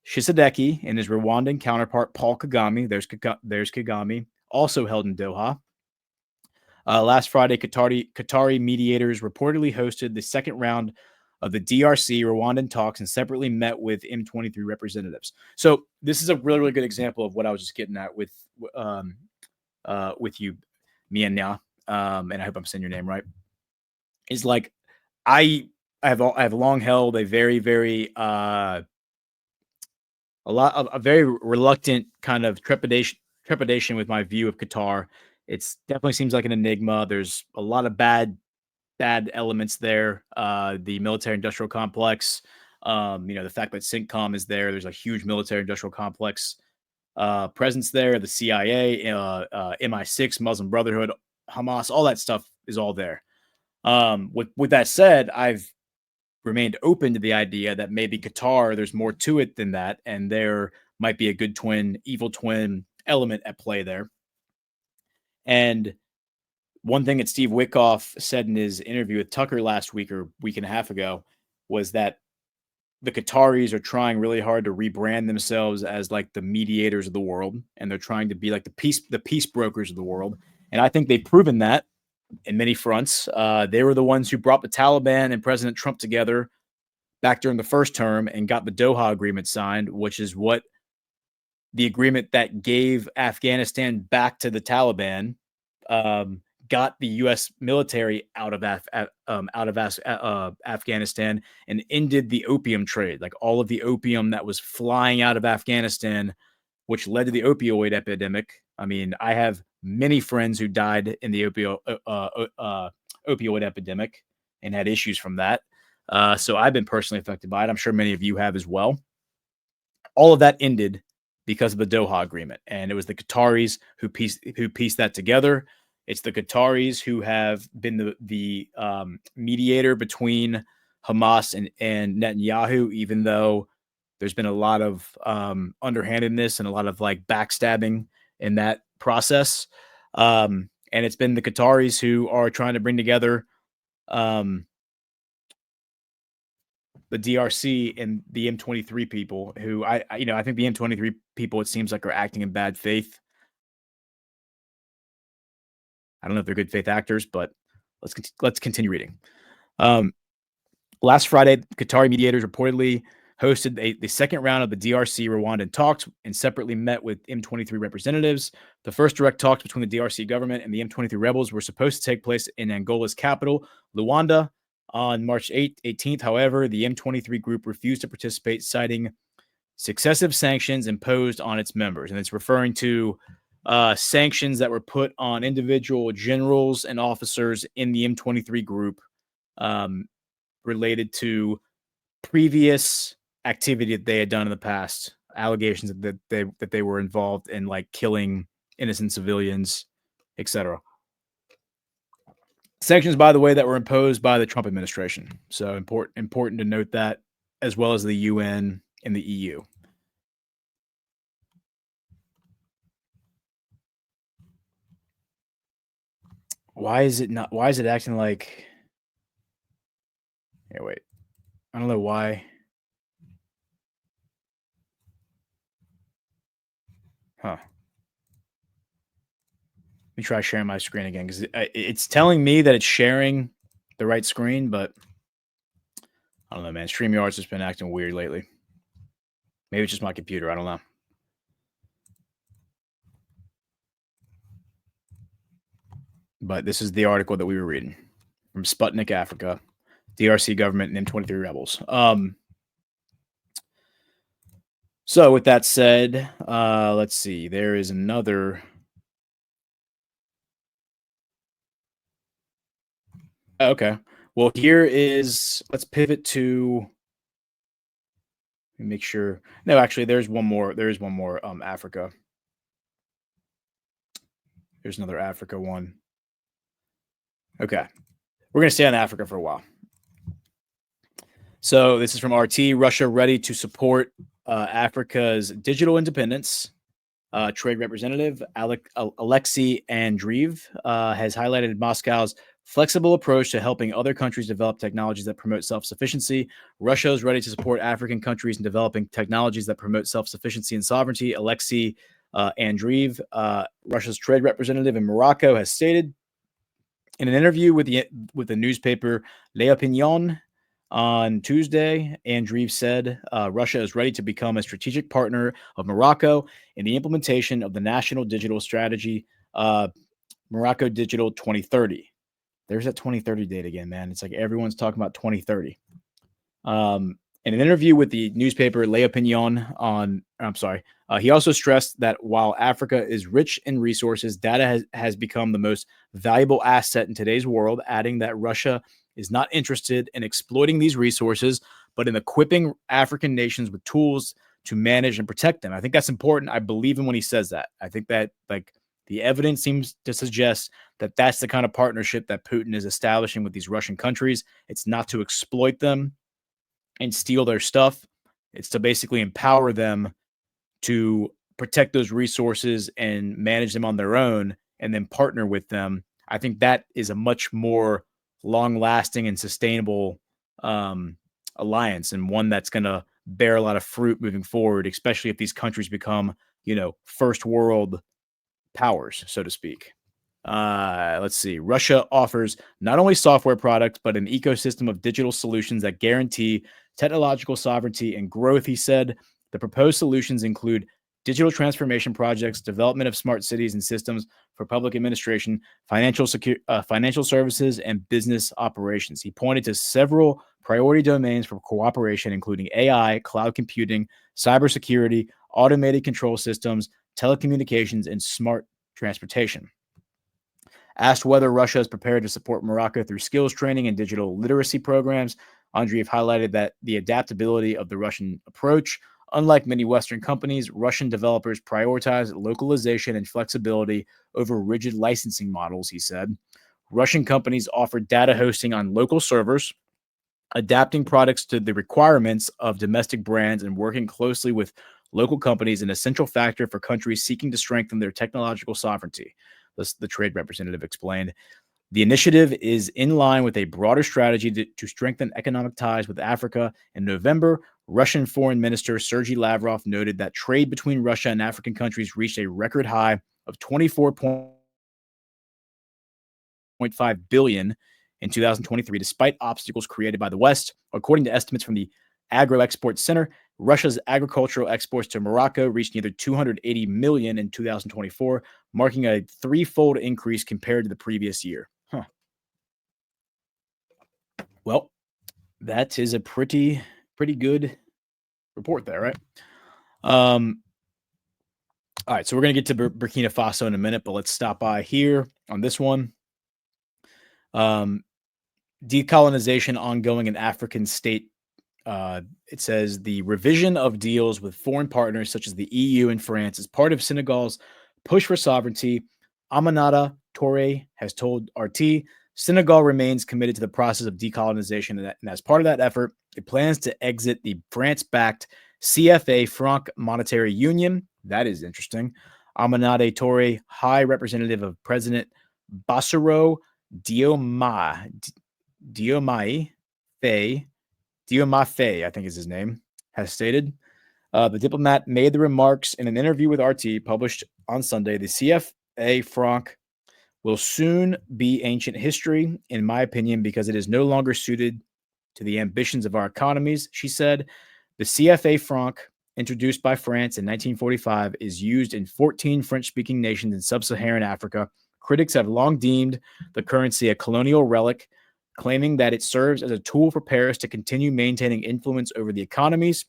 Tshisekedi and his Rwandan counterpart Paul Kagame. There's Kagame also held in Doha. Last Friday, Qatari mediators reportedly hosted the second round of the DRC Rwandan talks and separately met with M23 representatives. So this is a really, really good example of what I was just getting at with you, Mianya, and I hope I'm saying your name right. Is like I have long held a very, very a very reluctant kind of trepidation with my view of Qatar. It's definitely seems like an enigma. There's a lot of bad elements there. The military industrial complex, the fact that CENTCOM is there. There's a huge military industrial complex presence there. The CIA, MI6, Muslim Brotherhood, Hamas, all that stuff is all there. With that said, I've remained open to the idea that maybe Qatar, there's more to it than that, and there might be a good twin, evil twin element at play there. And one thing that Steve Witkoff said in his interview with Tucker last week or week and a half ago was that the Qataris are trying really hard to rebrand themselves as like the mediators of the world, and they're trying to be like the peace brokers of the world. And I think they've proven that in many fronts. They were the ones who brought the Taliban and President Trump together back during the first term and got the Doha Agreement signed, which is what the agreement that gave Afghanistan back to the Taliban, got the U.S. military out of Afghanistan and ended the opium trade, like all of the opium that was flying out of Afghanistan, which led to the opioid epidemic. I mean, I have many friends who died in the opioid epidemic and had issues from that. So I've been personally affected by it. I'm sure many of you have as well. All of that ended because of the Doha Agreement, and it was the Qataris who pieced that together. It's the Qataris who have been the mediator between Hamas and Netanyahu, even though there's been a lot of underhandedness and a lot of like backstabbing in that process. And it's been the Qataris who are trying to bring together the DRC and the M23 people who I think the M23 people, it seems like, are acting in bad faith. I don't know if they're good faith actors, but let's continue reading. Last Friday, Qatari mediators reportedly hosted the second round of the DRC Rwandan talks and separately met with M23 representatives. The first direct talks between the DRC government and the M23 rebels were supposed to take place in Angola's capital, Luanda, on March 18th. However, the M23 group refused to participate, citing successive sanctions imposed on its members. And it's referring to sanctions that were put on individual generals and officers in the M23 group related to previous activity that they had done in the past, allegations that they were involved in like killing innocent civilians, etc. Sanctions, by the way, that were imposed by the Trump administration. So important to note that, as well as the UN and the EU. Why is it acting like... Yeah, wait. I don't know why. Huh. Let me try sharing my screen again, because it's telling me that it's sharing the right screen, but I don't know, man. StreamYard's just been acting weird lately. Maybe it's just my computer. I don't know. But this is the article that we were reading from Sputnik Africa, DRC government, and M23 rebels. So with that said, let's see. There is another... Okay. Well, here is... Let's pivot to... Let me make sure... No, actually, there's one more. There is one more Africa. There's another Africa one. Okay. We're going to stay on Africa for a while. So this is from RT. Russia ready to support Africa's digital independence. Trade representative Alexei Andreev has highlighted Moscow's flexible approach to helping other countries develop technologies that promote self-sufficiency. Russia is ready to support African countries in developing technologies that promote self-sufficiency and sovereignty. Alexei Andreev, Russia's trade representative in Morocco, has stated in an interview with the newspaper L'Opinion on Tuesday. Andreev said Russia is ready to become a strategic partner of Morocco in the implementation of the National Digital Strategy, Morocco Digital 2030. There's that 2030 date again, man. It's like everyone's talking about 2030. In an interview with the newspaper L'Opinion he also stressed that while Africa is rich in resources, data has become the most valuable asset in today's world, adding that Russia is not interested in exploiting these resources, but in equipping African nations with tools to manage and protect them. I think that's important. I believe him when he says that. I think that the evidence seems to suggest that that's the kind of partnership that Putin is establishing with these Russian countries. It's not to exploit them and steal their stuff. It's to basically empower them to protect those resources and manage them on their own and then partner with them. I think that is a much more long-lasting and sustainable alliance, and one that's going to bear a lot of fruit moving forward, especially if these countries become, first world powers, so to speak. Let's see. Russia offers not only software products, but an ecosystem of digital solutions that guarantee technological sovereignty and growth, he said. The proposed solutions include digital transformation projects, development of smart cities and systems for public administration, financial services, and business operations. He pointed to several priority domains for cooperation, including AI, cloud computing, cybersecurity, automated control systems, telecommunications, and smart transportation. Asked whether Russia is prepared to support Morocco through skills training and digital literacy programs, Andreev highlighted that the adaptability of the Russian approach. Unlike many Western companies, Russian developers prioritize localization and flexibility over rigid licensing models, he said. Russian companies offer data hosting on local servers, adapting products to the requirements of domestic brands and working closely with local companies, an essential factor for countries seeking to strengthen their technological sovereignty, the trade representative explained. The initiative is in line with a broader strategy to strengthen economic ties with Africa. In November, Russian Foreign Minister Sergei Lavrov noted that trade between Russia and African countries reached a record high of $24.5 billion in 2023, despite obstacles created by the West. According to estimates from the Agro-Export Center, Russia's agricultural exports to Morocco reached nearly $280 million in 2024, marking a threefold increase compared to the previous year. Well, that is a pretty good report there, right? All right, so we're going to get to Burkina Faso in a minute, but let's stop by here on this one. Decolonization ongoing in African state. It says the revision of deals with foreign partners such as the EU and France is part of Senegal's push for sovereignty. Aminata Touré has told RT Senegal remains committed to the process of decolonization, and as part of that effort, it plans to exit the France-backed CFA franc monetary union. That is interesting. Aminata Touré, High Representative of President Bassirou Diomaye Faye, I think is his name, has stated. The diplomat made the remarks in an interview with RT published on Sunday. The CFA franc will soon be ancient history, in my opinion, because it is no longer suited to the ambitions of our economies, she said. The CFA franc, introduced by France in 1945, is used in 14 French-speaking nations in sub-Saharan Africa. Critics have long deemed the currency a colonial relic, claiming that it serves as a tool for Paris to continue maintaining influence over the economies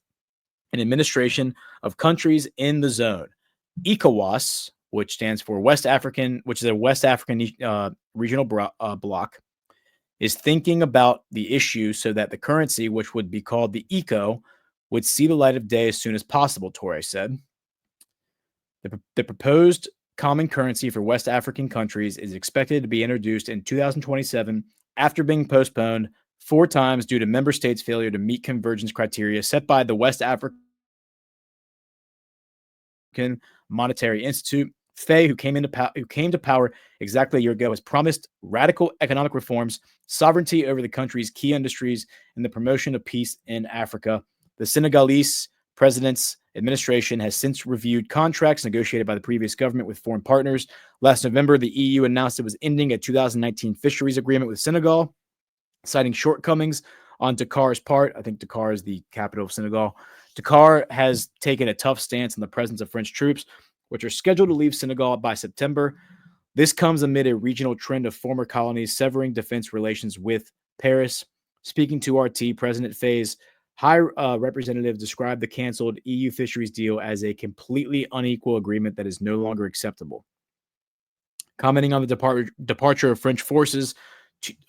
and administration of countries in the zone. ECOWAS, which stands for West African, which is a West African regional bloc, is thinking about the issue so that the currency, which would be called the ECO, would see the light of day as soon as possible, Touré said. The proposed common currency for West African countries is expected to be introduced in 2027 after being postponed 4 times due to member states' failure to meet convergence criteria set by the West African Monetary Institute. Faye, who came to power exactly a year ago, has promised radical economic reforms, sovereignty over the country's key industries, and the promotion of peace in Africa. The Senegalese president's administration has since reviewed contracts negotiated by the previous government with foreign partners. Last November, the EU announced it was ending a 2019 fisheries agreement with Senegal, citing shortcomings on Dakar's part. I think Dakar is the capital of Senegal. Dakar has taken a tough stance on the presence of French troops, which are scheduled to leave Senegal by September. This comes amid a regional trend of former colonies severing defense relations with Paris. Speaking to RT, President Faye's High Representative described the canceled EU fisheries deal as a completely unequal agreement that is no longer acceptable. Commenting on the departure of French forces,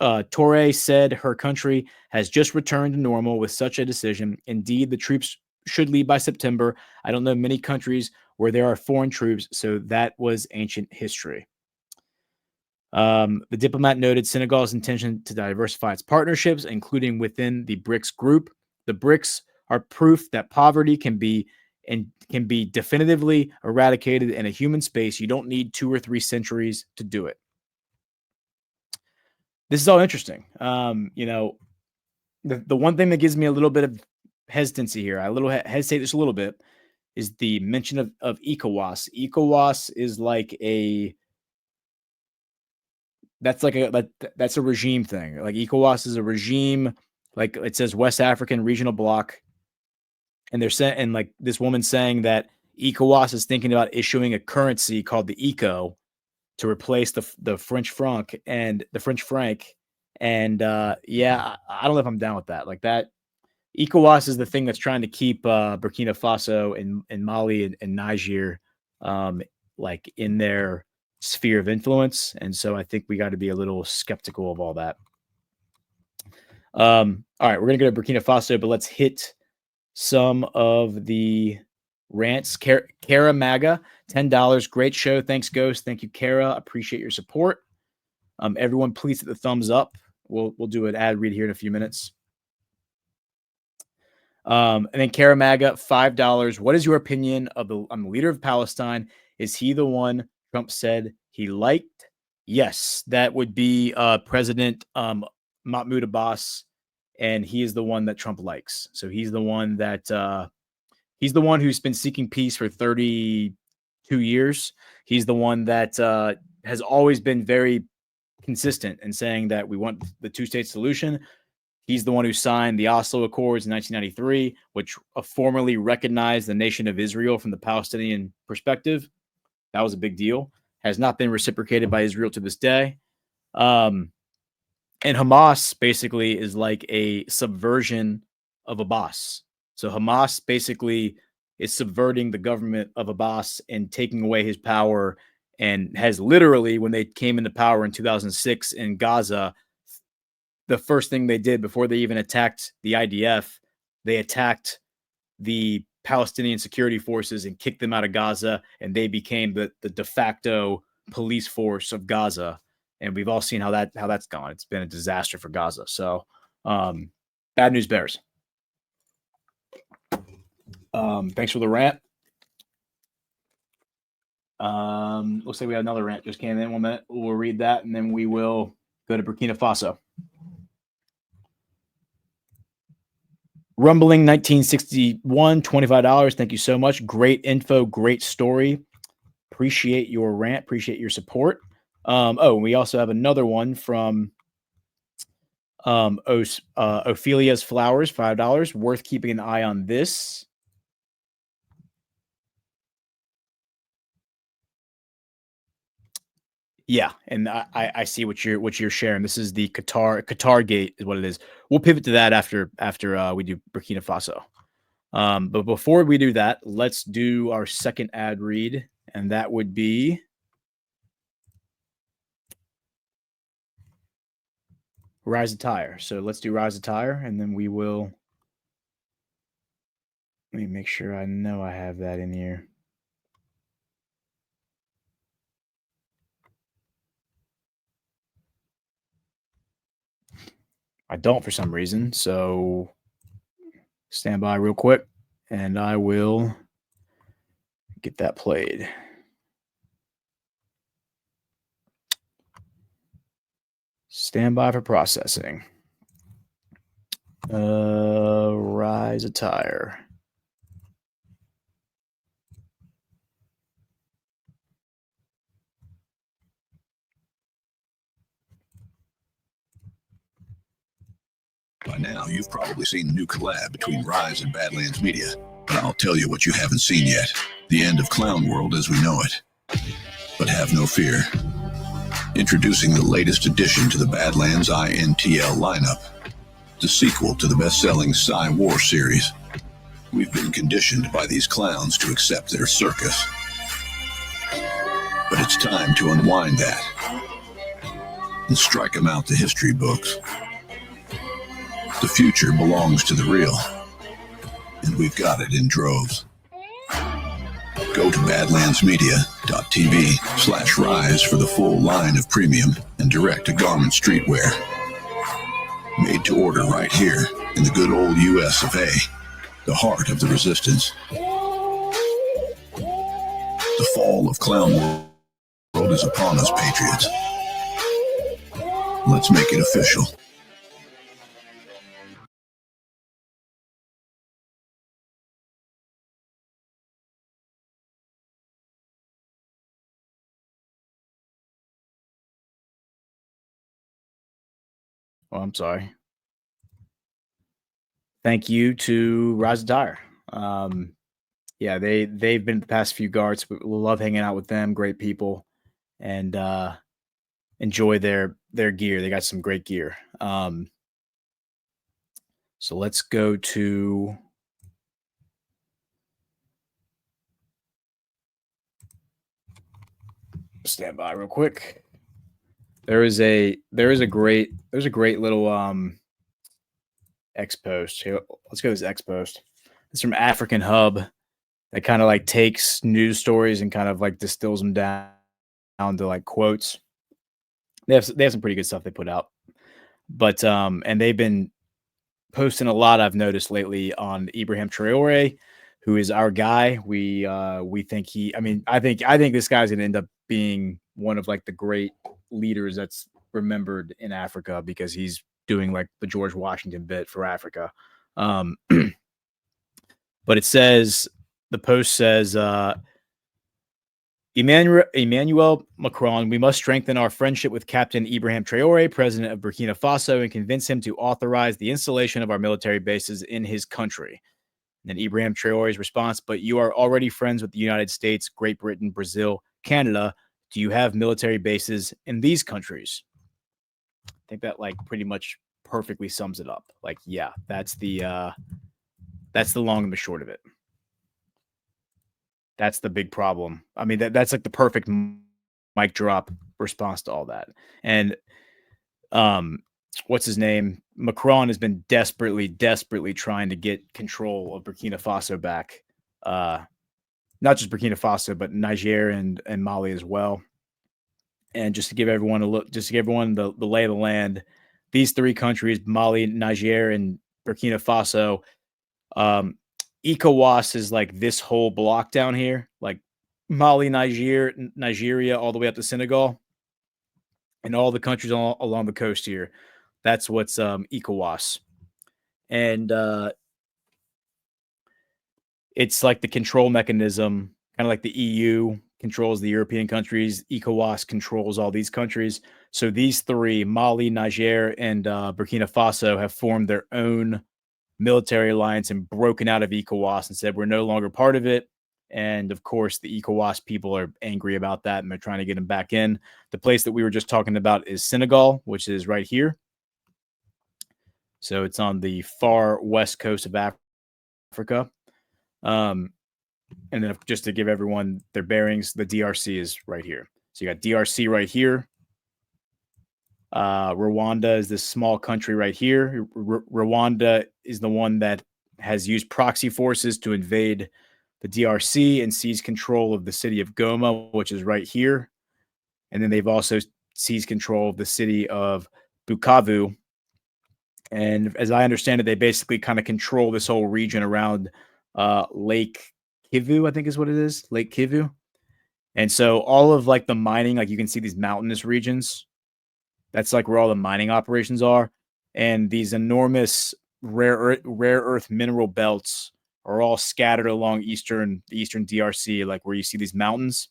Touré said her country has just returned to normal with such a decision. Indeed, the troops should leave by September. I don't know many countries where there are foreign troops, so that was ancient history. The diplomat noted Senegal's intention to diversify its partnerships, including within the BRICS group. The BRICS are proof that poverty can be definitively eradicated in a human space. You don't need 2 or 3 centuries to do it. This is all interesting. The one thing that gives me a little bit of hesitancy here, hesitate just a little bit, is the mention of ECOWAS. ECOWAS is like that's a regime thing. Like ECOWAS is a regime, like it says West African Regional Bloc, and they're saying, and like this woman saying that ECOWAS is thinking about issuing a currency called the ECO to replace the French franc and the French franc. And yeah, I don't know if I'm down with that. Like that, ECOWAS is the thing that's trying to keep Burkina Faso and Mali and Niger like in their sphere of influence. And so I think we got to be a little skeptical of all that. All right, we're going to go to Burkina Faso, but let's hit some of the rants. Kara Maga, $10. Great show. Thanks, Ghost. Thank you, Kara. Appreciate your support. Everyone, please hit the thumbs up. We'll do an ad read here in a few minutes. And then Kara Maga, $5. What is your opinion on the leader of Palestine? Is he the one Trump said he liked? Yes, that would be President Mahmoud Abbas, and he is the one that Trump likes. So he's the one that he's the one who's been seeking peace for 32 years. He's the one that has always been very consistent in saying that we want the 2-state solution. He's the one who signed the Oslo Accords in 1993, which formally recognized the nation of Israel from the Palestinian perspective. That was a big deal. Has not been reciprocated by Israel to this day. And Hamas basically is like a subversion of Abbas. So Hamas basically is subverting the government of Abbas and taking away his power, and has literally, when they came into power in 2006 in Gaza, the first thing they did before they even attacked the IDF, they attacked the Palestinian security forces and kicked them out of Gaza, and they became the de facto police force of Gaza. And we've all seen how that's gone. It's been a disaster for Gaza. So bad news bears. Thanks for the rant. Looks like we have another rant just came in. 1 minute. We'll read that, and then we will go to Burkina Faso. Rumbling 1961, $25. Thank you so much. Great info, great story. Appreciate your rant. Appreciate your support. We also have another one from Ophelia's Flowers, $5. Worth keeping an eye on this. Yeah, and I see what you're sharing. This is the Qatar Gate is what it is. We'll pivot to that after we do Burkina Faso. But before we do that, let's do our second ad read, and that would be Rise Attire. So let's do Rise Attire, and then we will. Let me make sure I know I have that in here. I don't for some reason, so stand by real quick, and I will get that played. Stand by for processing. Rise Attire. By now, you've probably seen the new collab between Rise and Badlands Media. But I'll tell you what you haven't seen yet. The end of Clown World as we know it. But have no fear. Introducing the latest addition to the Badlands INTL lineup. The sequel to the best-selling Sci War series. We've been conditioned by these clowns to accept their circus. But it's time to unwind that and strike them out the history books. The future belongs to the real, and we've got it in droves. Go to badlandsmedia.tv/rise for the full line of premium and direct-to-garment streetwear. Made to order right here in the good old US of A, the heart of the resistance. The fall of Clown World is upon us, patriots. Let's make it official. Oh, I'm sorry. Thank you to Rise Attire. Yeah, they've been the past few guards. We love hanging out with them. Great people, and enjoy their gear. They got some great gear. So let's go to stand by real quick. There's a great little X post. Here, let's go to this X post. It's from African Hub that kind of like takes news stories and kind of like distills them down to like quotes. They have some pretty good stuff they put out. But and they've been posting a lot, I've noticed lately, on Ibrahim Traore, who is our guy. We think I think this guy's gonna end up being one of like the great leaders that's remembered in Africa because he's doing like the George Washington bit for Africa. But it says, the post says, Emmanuel Macron, we must strengthen our friendship with Captain Ibrahim Traore, president of Burkina Faso, and convince him to authorize the installation of our military bases in his country. And then Ibrahim Traore's response, but you are already friends with the United States, Great Britain, Brazil, Canada. Do you have military bases in these countries? I think that like pretty much perfectly sums it up. Like, yeah, that's the long and the short of it. That's the big problem. I mean, that's like the perfect mic drop response to all that. And what's his name? Macron has been desperately trying to get control of Burkina Faso back. Not just Burkina Faso, but Niger and Mali as well. And just to give everyone the lay of the land, these three countries, Mali, Niger, and Burkina Faso, ECOWAS is like this whole block down here, like Mali, Nigeria, all the way up to Senegal, and all the countries along the coast here. That's what's ECOWAS. And it's like the control mechanism, kind of like the EU controls the European countries. ECOWAS controls all these countries. So these three, Mali, Niger, and Burkina Faso, have formed their own military alliance and broken out of ECOWAS and said, we're no longer part of it. And of course, the ECOWAS people are angry about that and they're trying to get them back in. The place that we were just talking about is Senegal, which is right here. So it's on the far west coast of Africa. And then just to give everyone their bearings, the DRC is right here. So you got DRC right here. Rwanda is this small country right here. Rwanda is the one that has used proxy forces to invade the DRC and seize control of the city of Goma, which is right here. And then they've also seized control of the city of Bukavu. And as I understand it, they basically kind of control this whole region around Lake Kivu, I think is what it is, Lake Kivu. And so all of like the mining, like you can see these mountainous regions, that's like where all the mining operations are. And these enormous rare earth mineral belts are all scattered along the eastern DRC, like where you see these mountains.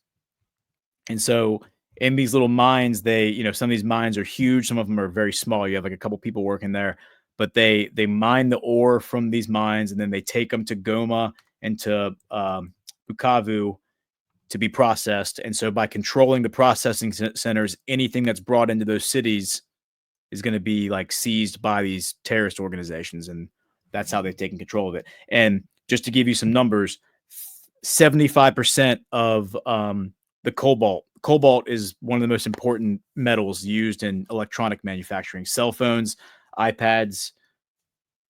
And so in these little mines, some of these mines are huge. Some of them are very small. You have like a couple people working there, but they mine the ore from these mines, and then they take them to Goma and to Bukavu to be processed. And so by controlling the processing centers, anything that's brought into those cities is going to be like seized by these terrorist organizations. And that's how they've taken control of it. And just to give you some numbers, 75% of the cobalt is one of the most important metals used in electronic manufacturing, cell phones, iPads,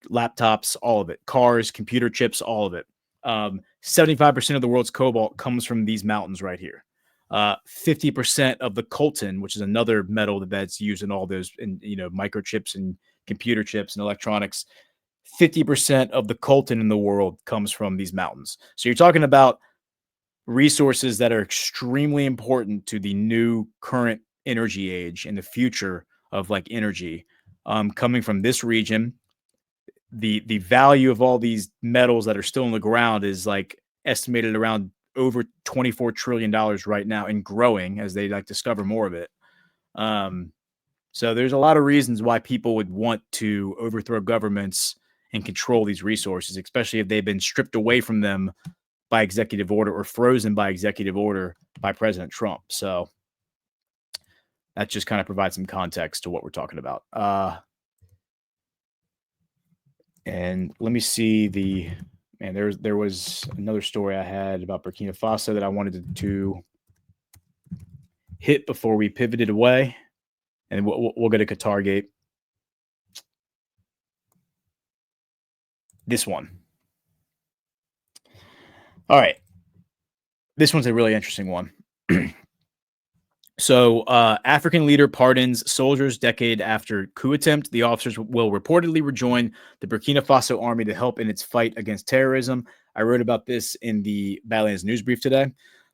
laptops, all of it, cars, computer chips, all of it. 75% of the world's cobalt comes from these mountains right here. 50% of the coltan, which is another metal that's used in all those, microchips and computer chips and electronics. 50% of the coltan in the world comes from these mountains. So you're talking about resources that are extremely important to the new current energy age and the future of like energy, coming from this region. The value of all these metals that are still in the ground is like estimated around over $24 trillion right now, and growing as they like discover more of it. So there's a lot of reasons why people would want to overthrow governments and control these resources, especially if they've been stripped away from them by executive order or frozen by executive order by President Trump. So that just kind of provides some context to what we're talking about. And let me see there was another story I had about Burkina Faso that I wanted to hit before we pivoted away, and we'll go to Qatar Gate. This one. All right. This one's a really interesting one. So, African leader pardons soldiers decade after coup attempt. The officers will reportedly rejoin the Burkina Faso army to help in its fight against terrorism. I wrote about this in the Badlands News Brief today.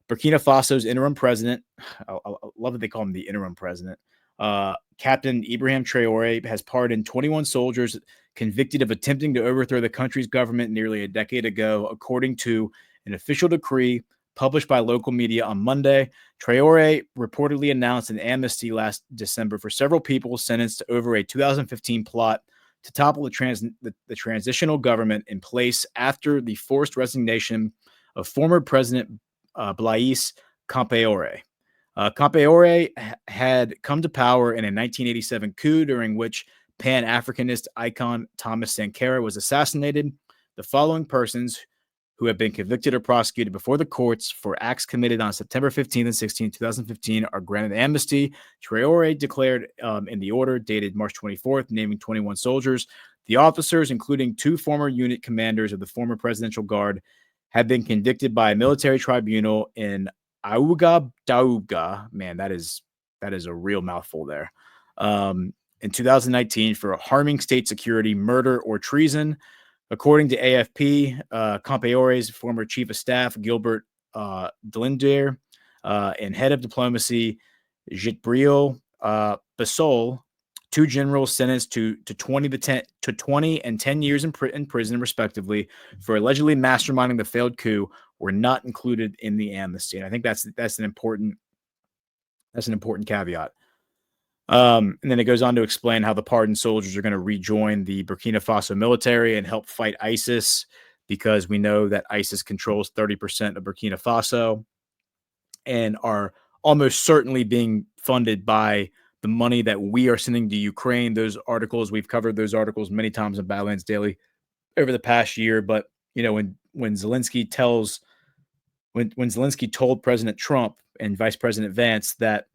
Burkina Faso's interim president, I love that they call him the interim president, Captain Ibrahim Traore, has pardoned 21 soldiers convicted of attempting to overthrow the country's government nearly a decade ago, according to an official decree published by local media on Monday. Traore reportedly announced an amnesty last December for several people sentenced over a 2015 plot to topple the transitional government in place after the forced resignation of former President Blaise Compaoré. Compaoré had come to power in a 1987 coup during which Pan-Africanist icon Thomas Sankara was assassinated. The following persons who have been convicted or prosecuted before the courts for acts committed on September 15th and 16th, 2015 are granted amnesty. Traore declared in the order dated March 24th, naming 21 soldiers. The officers, including 2 former unit commanders of the former presidential guard, have been convicted by a military tribunal in Ouagadougou. Man, that is a real mouthful there. In 2019 for harming state security, murder, or treason. According to AFP, Compaoré's former chief of staff, Gilbert Delindier, and head of diplomacy, Jitbril Basol, 2 generals sentenced to 20 and 10 years in prison, respectively, for allegedly masterminding the failed coup, were not included in the amnesty. And I think that's an important caveat. And then it goes on to explain how the pardoned soldiers are going to rejoin the Burkina Faso military and help fight ISIS, because we know that ISIS controls 30% of Burkina Faso and are almost certainly being funded by the money that we are sending to Ukraine. Those articles, we've covered those articles many times in Badlands Daily over the past year. But, when Zelensky told President Trump and Vice President Vance that,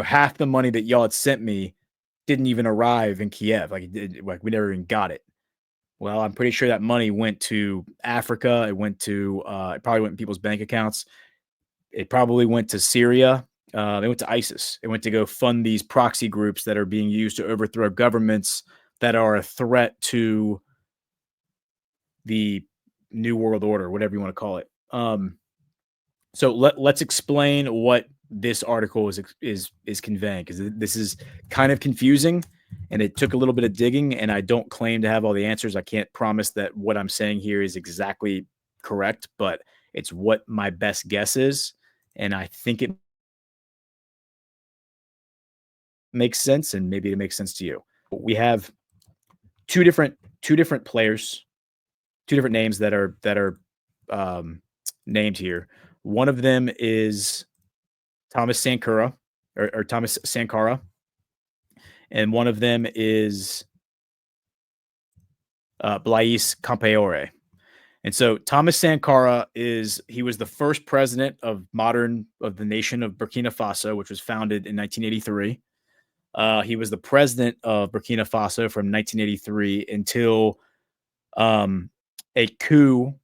half the money that y'all had sent me didn't even arrive in Kiev. Like we never even got it. Well, I'm pretty sure that money went to Africa. It probably went in people's bank accounts. It probably went to Syria. It went to ISIS. It went to go fund these proxy groups that are being used to overthrow governments that are a threat to the New World Order, whatever you want to call it. So let's explain what this article is conveying, because this is kind of confusing and it took a little bit of digging, and I don't claim to have all the answers. I can't promise that what I'm saying here is exactly correct, but it's what my best guess is, and I think it makes sense, and maybe it makes sense to you. we have two different players, two different names that are named here. One of them is Thomas Sankara or Thomas Sankara, and one of them is Blaise Compaoré. And so Thomas Sankara he was the first president of the nation of Burkina Faso, which was founded in 1983. He was the president of Burkina Faso from 1983 until a coup,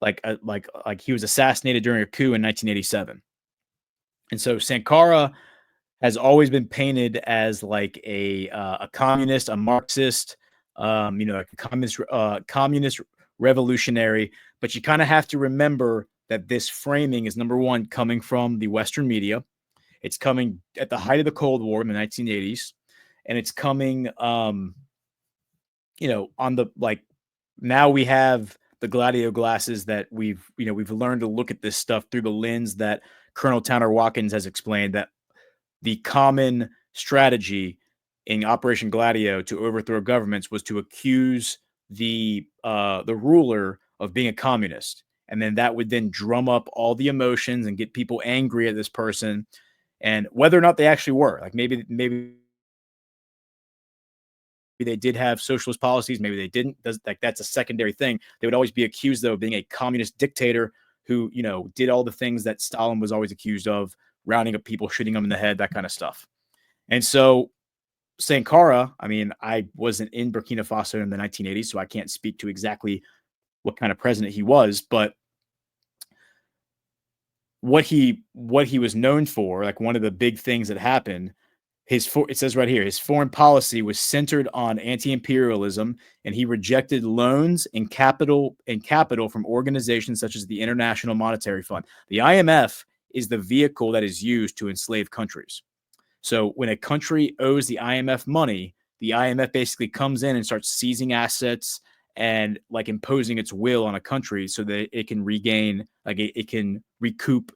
like he was assassinated during a coup in 1987. And so Sankara has always been painted as like a communist, a Marxist, like a communist revolutionary. But you kind of have to remember that this framing is, number one, coming from the Western media. It's coming at the height of the Cold War in the 1980s, and it's coming, on the now we have the Gladio glasses that we've learned to look at this stuff through the lens that Colonel Tanner Watkins has explained, that the common strategy in Operation Gladio to overthrow governments was to accuse the ruler of being a communist, and then that would then drum up all the emotions and get people angry at this person. And whether or not they actually were, like maybe they did have socialist policies, maybe they didn't. That's a secondary thing. They would always be accused, though, of being a communist dictator who, did all the things that Stalin was always accused of, rounding up people, shooting them in the head, that kind of stuff. And so Sankara, I wasn't in Burkina Faso in the 1980s, so I can't speak to exactly what kind of president he was, but what he was known for, like one of the big things that happened, it says right here, his foreign policy was centered on anti-imperialism, and he rejected loans and capital from organizations such as the International Monetary Fund. The IMF is the vehicle that is used to enslave countries. So when a country owes the IMF money, the IMF basically comes in and starts seizing assets and like imposing its will on a country so that it can regain, like it can recoup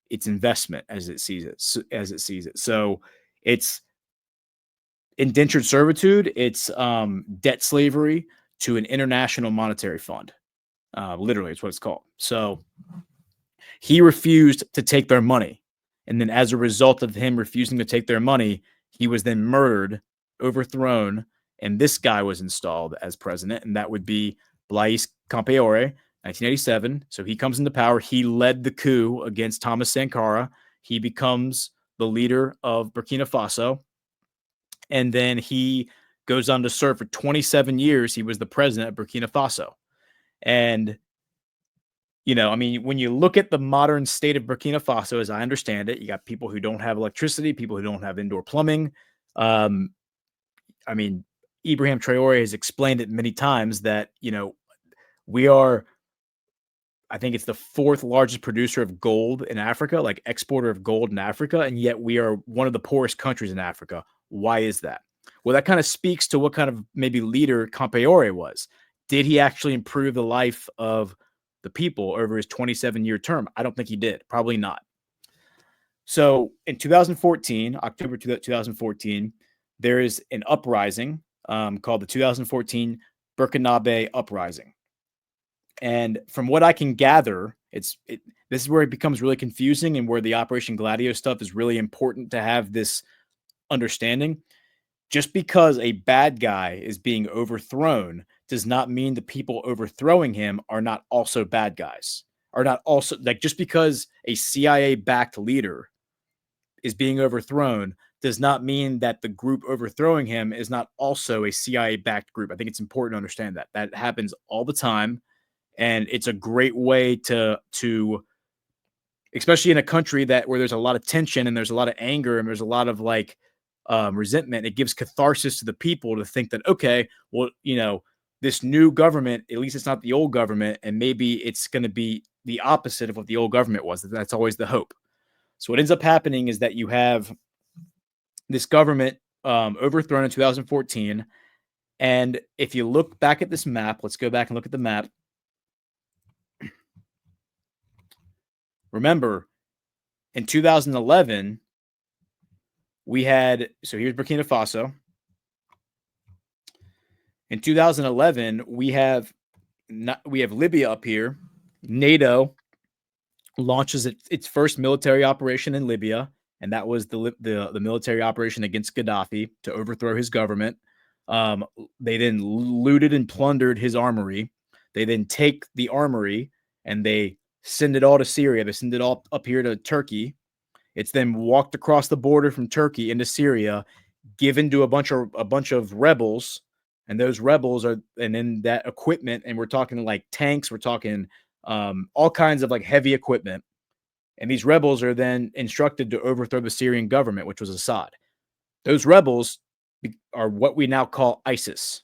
its investment as it sees it. So it's indentured servitude, it's debt slavery to an international monetary fund. Literally, it's what it's called. So he refused to take their money. And then as a result of him refusing to take their money, he was then murdered, overthrown, and this guy was installed as president, and that would be Blaise Compaoré, 1987. So he comes into power. He led the coup against Thomas Sankara. He becomes the leader of Burkina Faso. And then he goes on to serve for 27 years. He was the president of Burkina Faso. And, when you look at the modern state of Burkina Faso, as I understand it, you got people who don't have electricity, people who don't have indoor plumbing. Ibrahim Traore has explained it many times that, we are, I think it's the fourth largest producer of gold in Africa, like exporter of gold in Africa, and yet we are one of the poorest countries in Africa. Why is that? Well, that kind of speaks to what kind of maybe leader Compaoré was. Did he actually improve the life of the people over his 27-year term? I don't think he did. Probably not. So in 2014, October 2014, there is an uprising called the 2014 Burkinabe Uprising. And from what I can gather, this is where it becomes really confusing and where the Operation Gladio stuff is really important to have this understanding. Just because a bad guy is being overthrown does not mean the people overthrowing him are not also bad guys. Are not also, like, just because a CIA-backed leader is being overthrown does not mean that the group overthrowing him is not also a CIA-backed group. I think it's important to understand that. That happens all the time. And it's a great way to especially in a country where there's a lot of tension and there's a lot of anger and there's a lot of resentment. It gives catharsis to the people to think that, okay, well, this new government, at least it's not the old government, and maybe it's going to be the opposite of what the old government was. That's always the hope. So what ends up happening is that you have this government overthrown in 2014. And if you look back at this map, let's go back and look at the map. Remember, in 2011, we had, so here's Burkina Faso. In 2011, we have Libya up here. NATO launches its first military operation in Libya, and that was the military operation against Gaddafi to overthrow his government. They then looted and plundered his armory. They then take the armory and they send it all to Syria. They send it all up here to Turkey. It's then walked across the border from Turkey into Syria, given to a bunch of rebels, and those rebels are, and then that equipment, and we're talking like tanks, we're talking all kinds of like heavy equipment, and these rebels are then instructed to overthrow the Syrian government, which was Assad. Those rebels are what we now call ISIS.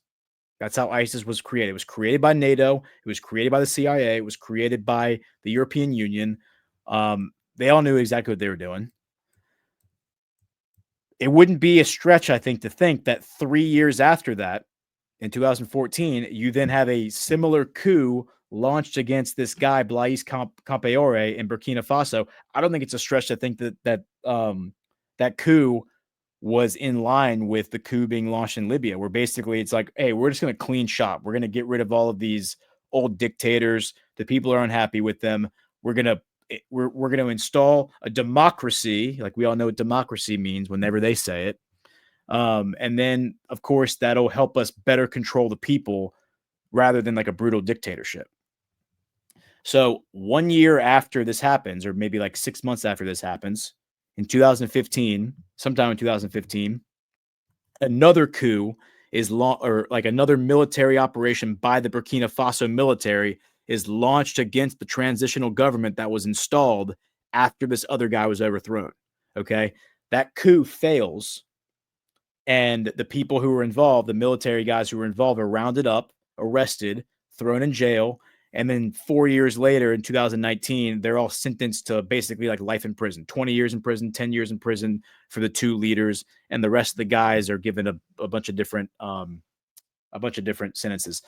That's how ISIS was created. It was created by NATO. It was created by the CIA. It was created by the European Union. They all knew exactly what they were doing. It wouldn't be a stretch, I think, to think that 3 years after that, in 2014, you then have a similar coup launched against this guy, Blaise Compaoré, in Burkina Faso. I don't think it's a stretch to think that coup was in line with the coup being launched in Libya, where basically it's like, hey, we're just going to clean shop. We're going to get rid of all of these old dictators. The people are unhappy with them. We're going to install a democracy. Like we all know what democracy means whenever they say it. And then, of course, that'll help us better control the people rather than like a brutal dictatorship. So 1 year after this happens, or maybe like 6 months after this happens, in 2015, sometime in 2015, another coup is another military operation by the Burkina Faso military is launched against the transitional government that was installed after this other guy was overthrown. Okay. That coup fails. And the people who were involved, the military guys who were involved, are rounded up, arrested, thrown in jail. And then 4 years later, in 2019, they're all sentenced to basically like life in prison, 20 years in prison, 10 years in prison for the two leaders. And the rest of the guys are given a bunch of different sentences.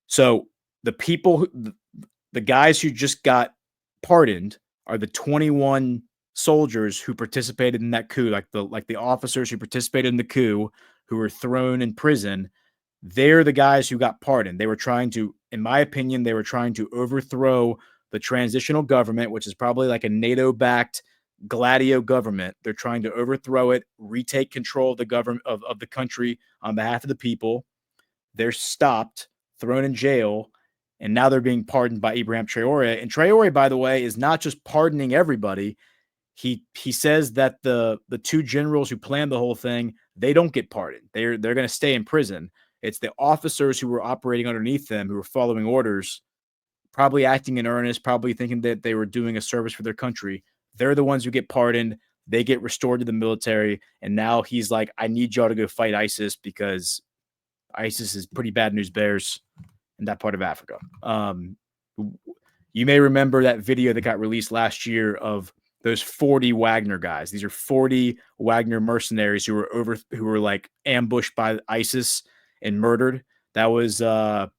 So the people, the guys who just got pardoned are the 21 soldiers who participated in that coup, like the officers who participated in the coup, who were thrown in prison. They're the guys who got pardoned. They were trying to, in my opinion, overthrow the transitional government, which is probably like a NATO-backed Gladio government. They're trying to overthrow it, retake control of the government of the country on behalf of the people. They're stopped, thrown in jail, and now they're being pardoned by Ibrahim Traoré. And Traoré, by the way, is not just pardoning everybody. He says that the two generals who planned the whole thing, they don't get pardoned. They're going to stay in prison. It's the officers who were operating underneath them, who were following orders, probably acting in earnest, probably thinking that they were doing a service for their country. They're the ones who get pardoned. They get restored to the military. And now he's like, I need y'all to go fight ISIS because ISIS is pretty bad news bears in that part of Africa. You may remember that video that got released last year of those 40 Wagner guys. These are 40 Wagner mercenaries who were like ambushed by ISIS and murdered. That was, I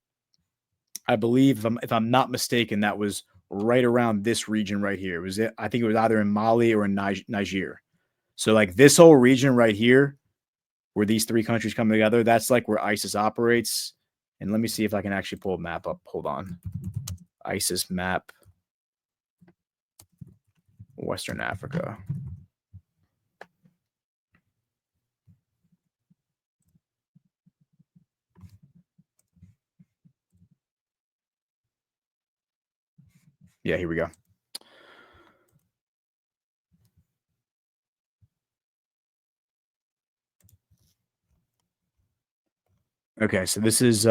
believe, if I'm not mistaken, that was right around this region right here. I think it was either in Mali or in Niger. So like this whole region right here, where these three countries come together, that's like where ISIS operates. And let me see if I can actually pull a map up. Hold on. ISIS map. Western Africa. Yeah, here we go. Okay, so this is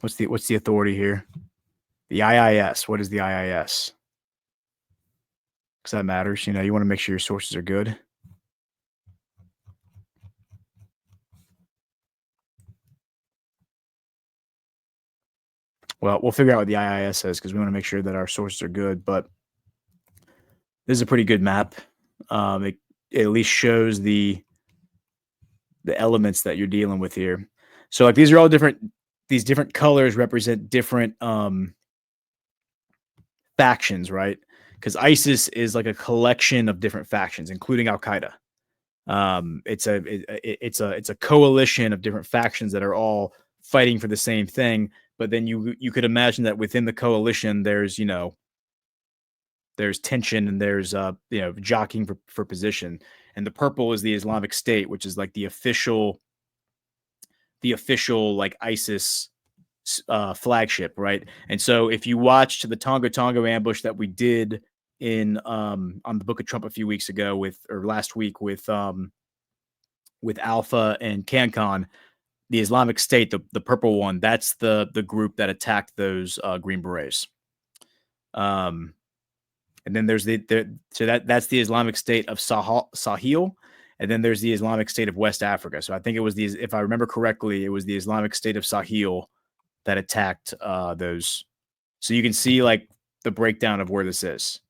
what's the authority here? The IIS. What is the IIS? Because that matters. You want to make sure your sources are good. Well, we'll figure out what the IIS says because we want to make sure that our sources are good. But this is a pretty good map. It at least shows the elements that you're dealing with here. So like these are all different. These different colors represent different factions, right? Because ISIS is like a collection of different factions, including Al-Qaeda. It's a coalition of different factions that are all fighting for the same thing. But then you could imagine that within the coalition, there's there's tension and there's jockeying for position. And the purple is the Islamic State, which is like the official like ISIS flagship, right? And so if you watched the Tongo ambush that we did in on the Book of Trump a few weeks ago last week with Alpha and CanCon, the Islamic State, the purple one, that's the group that attacked those Green Berets. And then there's that's the Islamic State of Sahel, and then there's the Islamic State of West Africa. So I think it was if I remember correctly, it was the Islamic State of Sahel that attacked those. So you can see like the breakdown of where this is.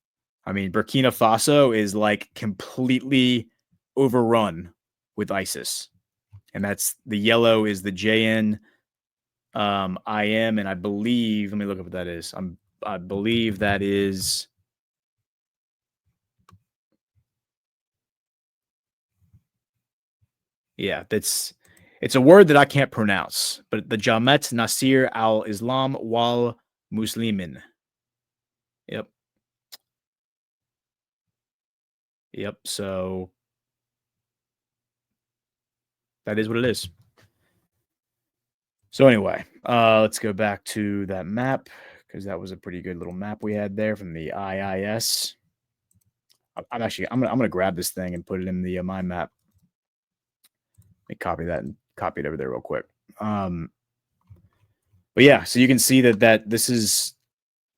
I mean, Burkina Faso is like completely overrun with ISIS. And that's the yellow is the JN IM. And I believe, let me look up what that is. I believe that is. Yeah, it's a word that I can't pronounce, but the Jamaat Nasir al-Islam wal Muslimin. Yep. So that is what it is. So anyway, let's go back to that map because that was a pretty good little map we had there from the IIS. I'm gonna grab this thing and put it in the mind map. Let me copy that and copy it over there real quick. But yeah, so you can see that this is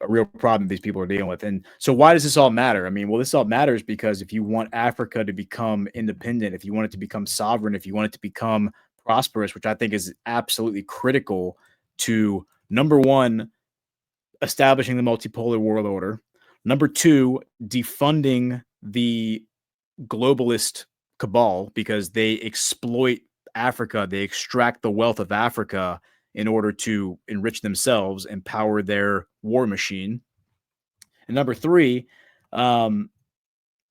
a real problem these people are dealing with. And so why does this all matter? I mean, well, this all matters because if you want Africa to become independent, if you want it to become sovereign, if you want it to become prosperous, which I think is absolutely critical to, number one, establishing the multipolar world order. Number two, defunding the globalist cabal because they exploit Africa. They extract the wealth of Africa in order to enrich themselves and power their war machine. And number three, the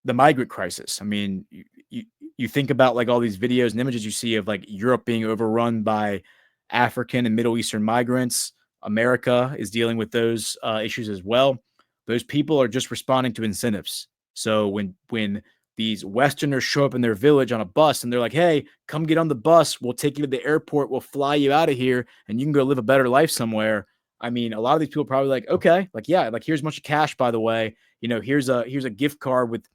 migrant crisis. I mean, you think about like all these videos and images you see of like Europe being overrun by African and Middle Eastern migrants. America is dealing with those issues as well. Those people are just responding to incentives. So when these Westerners show up in their village on a bus and they're like, hey, come get on the bus. We'll take you to the airport. We'll fly you out of here and you can go live a better life somewhere. I mean, a lot of these people are probably like, okay, like, yeah, like here's a bunch of cash, by the way, here's a gift card with,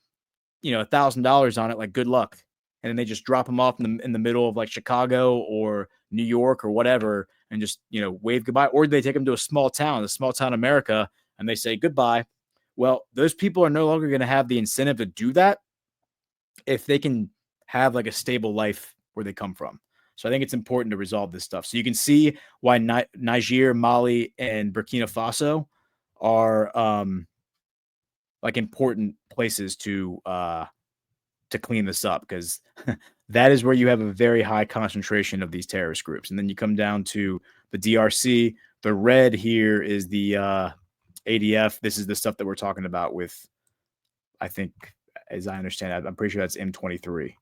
$1,000 on it. Like, good luck. And then they just drop them off in the middle of like Chicago or New York or whatever and just, wave goodbye. Or they take them to a small town America, and they say goodbye. Well, those people are no longer going to have the incentive to do that if they can have like a stable life where they come from. So I think it's important to resolve this stuff. So you can see why Niger, Mali, and Burkina Faso are like important places to clean this up, because that is where you have a very high concentration of these terrorist groups. And then you come down to the DRC. The red here is the ADF. This is the stuff that we're talking about with, I think, as I understand it, I'm pretty sure that's M23.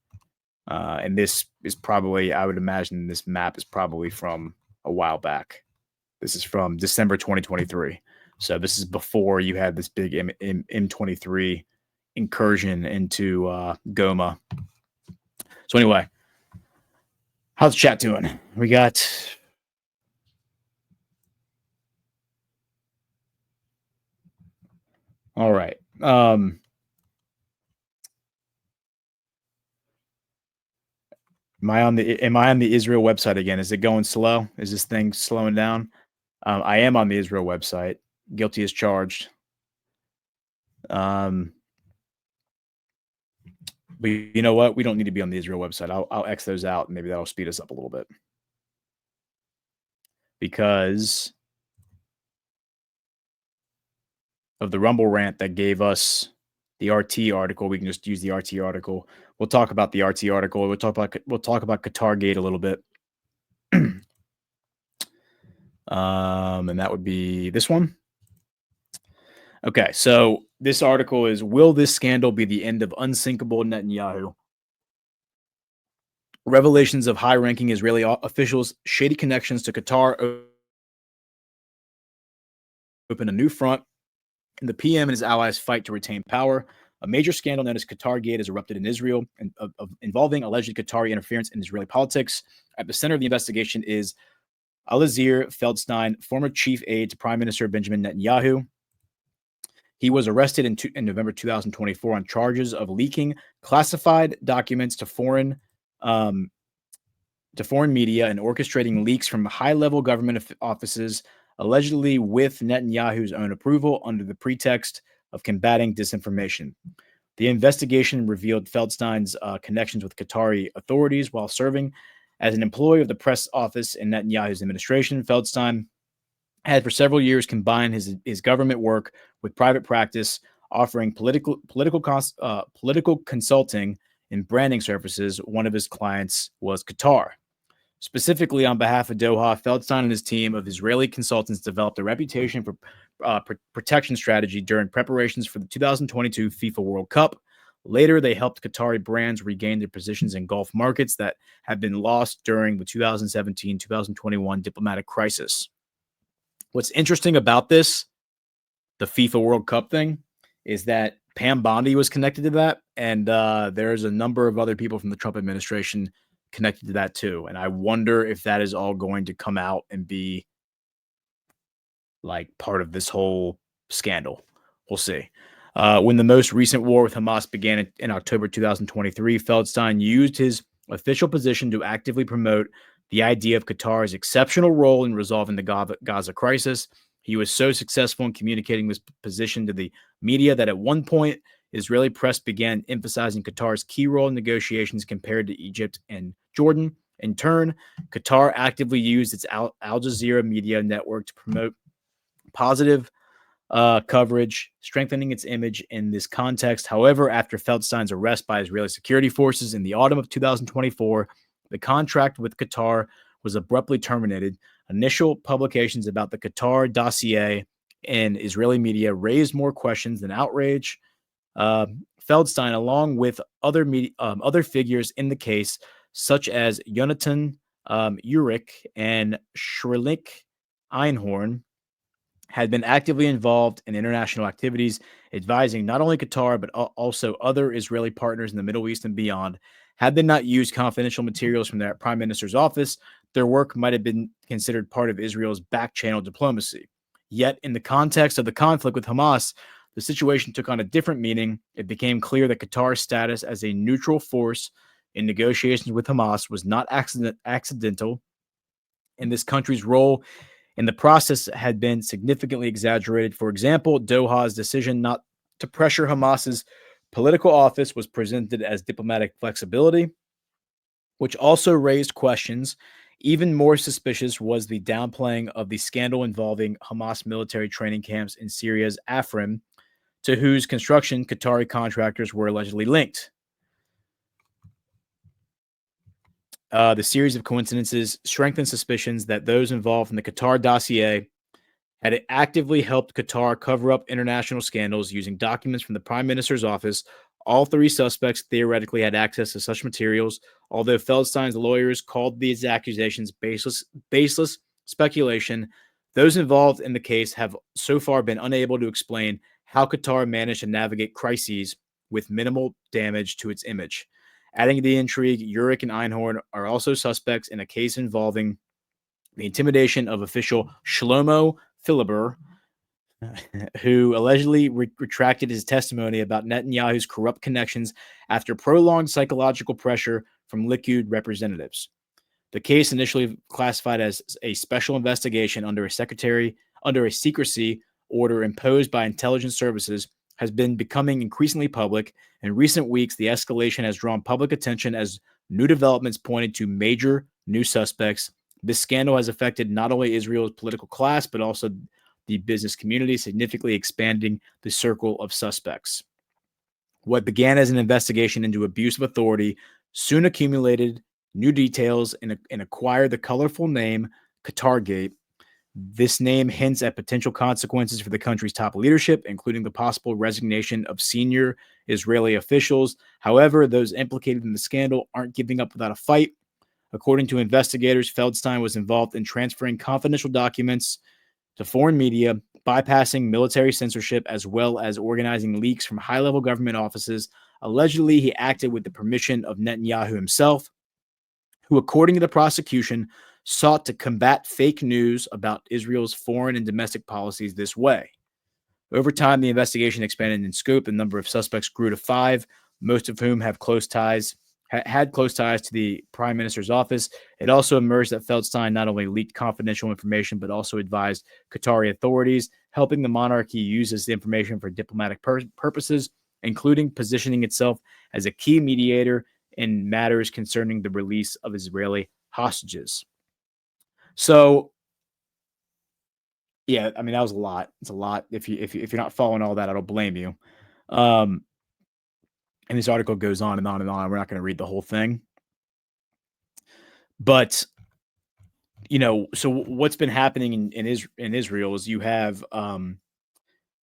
And this is probably, I would imagine this map is probably from a while back. This is from December 2023. So this is before you had this big M23 incursion into Goma. So anyway, how's the chat doing? We got... All right. Am I on the Israel website again? Is it going slow? Is this thing slowing down? I am on the Israel website. Guilty as charged. But you know what? We don't need to be on the Israel website. I'll X those out, and maybe that'll speed us up a little bit. Because of the Rumble rant that gave us the RT article, we can just use the RT article. We'll talk about the RT article. We'll talk about Qatar Gate a little bit. And that would be this one. Okay, so this article is, will this scandal be the end of unsinkable Netanyahu? Revelations of high-ranking Israeli officials' shady connections to Qatar open a new front in the PM and his allies' fight to retain power. A major scandal known as Qatar Gate has erupted in Israel involving alleged Qatari interference in Israeli politics. At the center of the investigation is Elazar Feldstein, former chief aide to Prime Minister Benjamin Netanyahu. He was arrested in November 2024 on charges of leaking classified documents to foreign media and orchestrating leaks from high-level government offices, allegedly with Netanyahu's own approval, under the pretext of combating disinformation. The investigation revealed Feldstein's connections with Qatari authorities while serving as an employee of the press office in Netanyahu's administration. Feldstein had for several years combined his government work with private practice, offering political consulting and branding services. One of his clients was Qatar. Specifically, on behalf of Doha, Feldstein and his team of Israeli consultants developed a reputation for protection strategy during preparations for the 2022 FIFA World Cup. Later, they helped Qatari brands regain their positions in Gulf markets that had been lost during the 2017-2021 diplomatic crisis. What's interesting about this, the FIFA World Cup thing, is that Pam Bondi was connected to that, and there's a number of other people from the Trump administration connected to that too. And I wonder if that is all going to come out and be like part of this whole scandal. We'll see. When the most recent war with Hamas began in October 2023, Feldstein used his official position to actively promote the idea of Qatar's exceptional role in resolving the Gaza crisis. He was so successful in communicating this position to the media that at one point, Israeli press began emphasizing Qatar's key role in negotiations compared to Egypt and Jordan. In turn, Qatar actively used its Al Jazeera media network to promote positive coverage, strengthening its image in this context. However, after Feldstein's arrest by Israeli security forces in the autumn of 2024, the contract with Qatar was abruptly terminated. Initial publications about the Qatar dossier in Israeli media raised more questions than outrage. Feldstein, along with other figures in the case, such as Jonathan Urich and Shrilik Einhorn, had been actively involved in international activities, advising not only Qatar, but also other Israeli partners in the Middle East and beyond. Had they not used confidential materials from their prime minister's office, their work might have been considered part of Israel's back-channel diplomacy. Yet, in the context of the conflict with Hamas, the situation took on a different meaning. It became clear that Qatar's status as a neutral force in negotiations with Hamas was not accidental, and this country's role in the process had been significantly exaggerated. For example, Doha's decision not to pressure Hamas's political office was presented as diplomatic flexibility, which also raised questions. Even more suspicious was the downplaying of the scandal involving Hamas military training camps in Syria's Afrin, to whose construction Qatari contractors were allegedly linked. The series of coincidences strengthened suspicions that those involved in the Qatar dossier had actively helped Qatar cover up international scandals using documents from the Prime Minister's office. All three suspects theoretically had access to such materials, although Feldstein's lawyers called these accusations baseless speculation. Those involved in the case have so far been unable to explain how Qatar managed to navigate crises with minimal damage to its image. Adding to the intrigue, Urich and Einhorn are also suspects in a case involving the intimidation of official Shlomo Philibert, who allegedly retracted his testimony about Netanyahu's corrupt connections after prolonged psychological pressure from Likud representatives. The case, initially classified as a special investigation under a secrecy order imposed by intelligence services, has been becoming increasingly public. In recent weeks, the escalation has drawn public attention as new developments pointed to major new suspects. This scandal has affected not only Israel's political class, but also the business community, significantly expanding the circle of suspects. What began as an investigation into abuse of authority soon accumulated new details and acquired the colorful name Qatar Gate. This name hints at potential consequences for the country's top leadership, including the possible resignation of senior Israeli officials. However, those implicated in the scandal aren't giving up without a fight. According to investigators, Feldstein was involved in transferring confidential documents to foreign media, bypassing military censorship, as well as organizing leaks from high-level government offices. Allegedly, he acted with the permission of Netanyahu himself, who, according to the prosecution, sought to combat fake news about Israel's foreign and domestic policies this way. Over time, the investigation expanded in scope. The number of suspects grew to 5, most of whom have had close ties to the prime minister's office. It also emerged that Feldstein not only leaked confidential information, but also advised Qatari authorities, helping the monarchy use this information for diplomatic purposes, including positioning itself as a key mediator in matters concerning the release of Israeli hostages. So, yeah, I mean, that was a lot. It's a lot. If you're not following all that, I don't blame you. And this article goes on and on and on. We're not going to read the whole thing, but so what's been happening in Israel is you have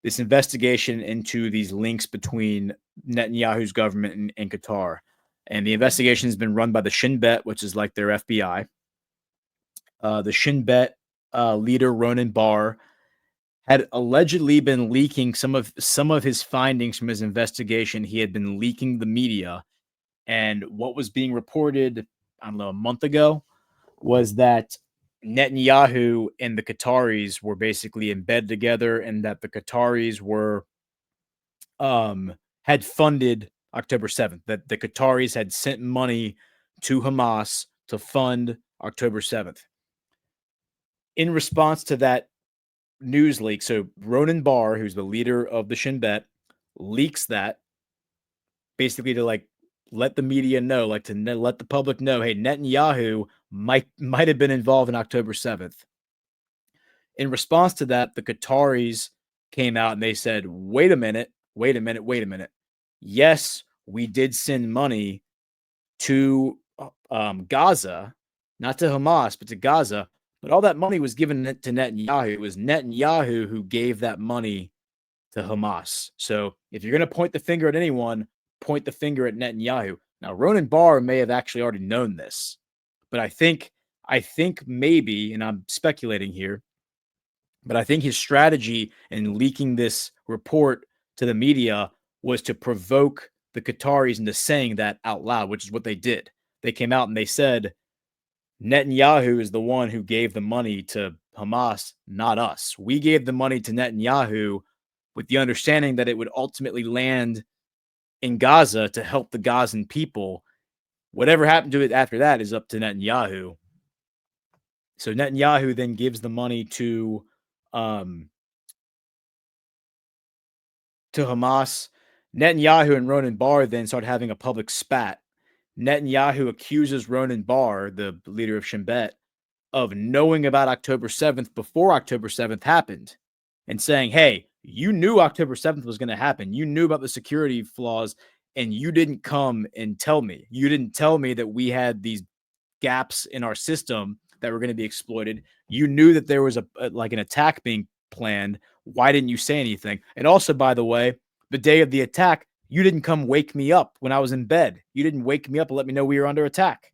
this investigation into these links between Netanyahu's government and Qatar, and the investigation has been run by the Shin Bet, which is like their FBI. The Shin Bet leader Ronan Bar had allegedly been leaking some of his findings from his investigation. He had been leaking the media, and what was being reported, I don't know, a month ago, was that Netanyahu and the Qataris were basically in bed together, and that the Qataris were had funded October 7th, that the Qataris had sent money to Hamas to fund October 7th. In response to that news leak, so Ronan Bar, who's the leader of the Shin Bet, leaks that basically to let the media know, let the public know, hey, Netanyahu might have been involved in October 7th. In response to that, the Qataris came out and they said, wait a minute. Yes, we did send money to Gaza, not to Hamas, but to Gaza. But all that money was given to Netanyahu. It was Netanyahu who gave that money to Hamas. So if you're going to point the finger at anyone, point the finger at Netanyahu. Now, Ronan Bar may have actually already known this, but I think maybe, and I'm speculating here, but I think his strategy in leaking this report to the media was to provoke the Qataris into saying that out loud, which is what they did. They came out and they said, Netanyahu is the one who gave the money to Hamas, not us. We gave the money to Netanyahu with the understanding that it would ultimately land in Gaza to help the Gazan people. Whatever happened to it after that is up to Netanyahu. So Netanyahu then gives the money to Hamas. Netanyahu and Ronan Bar then start having a public spat. Netanyahu accuses Ronan Bar, the leader of Shin Bet, of knowing about October 7th before October 7th happened and saying, hey, you knew October 7th was going to happen. You knew about the security flaws and you didn't come and tell me. You didn't tell me that we had these gaps in our system that were going to be exploited. You knew that there was an attack being planned. Why didn't you say anything? And also, by the way, the day of the attack, you didn't come wake me up when I was in bed. You didn't wake me up and let me know we were under attack.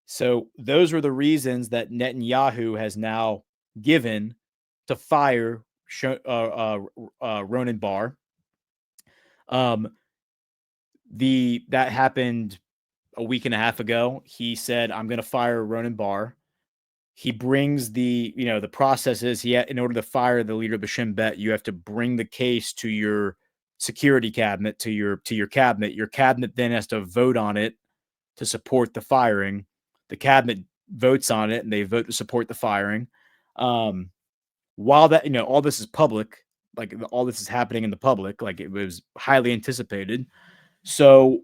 So those were the reasons that Netanyahu has now given to fire Ronan Bar. That happened a week and a half ago. He said, I'm going to fire Ronan Bar. He brings the process is in order to fire the leader of the Shin Bet, you have to bring the case to your security cabinet, to your cabinet. Your cabinet then has to vote on it to support the firing. The cabinet votes on it and they vote to support the firing. While that, all this is public, all this is happening in the public, it was highly anticipated. So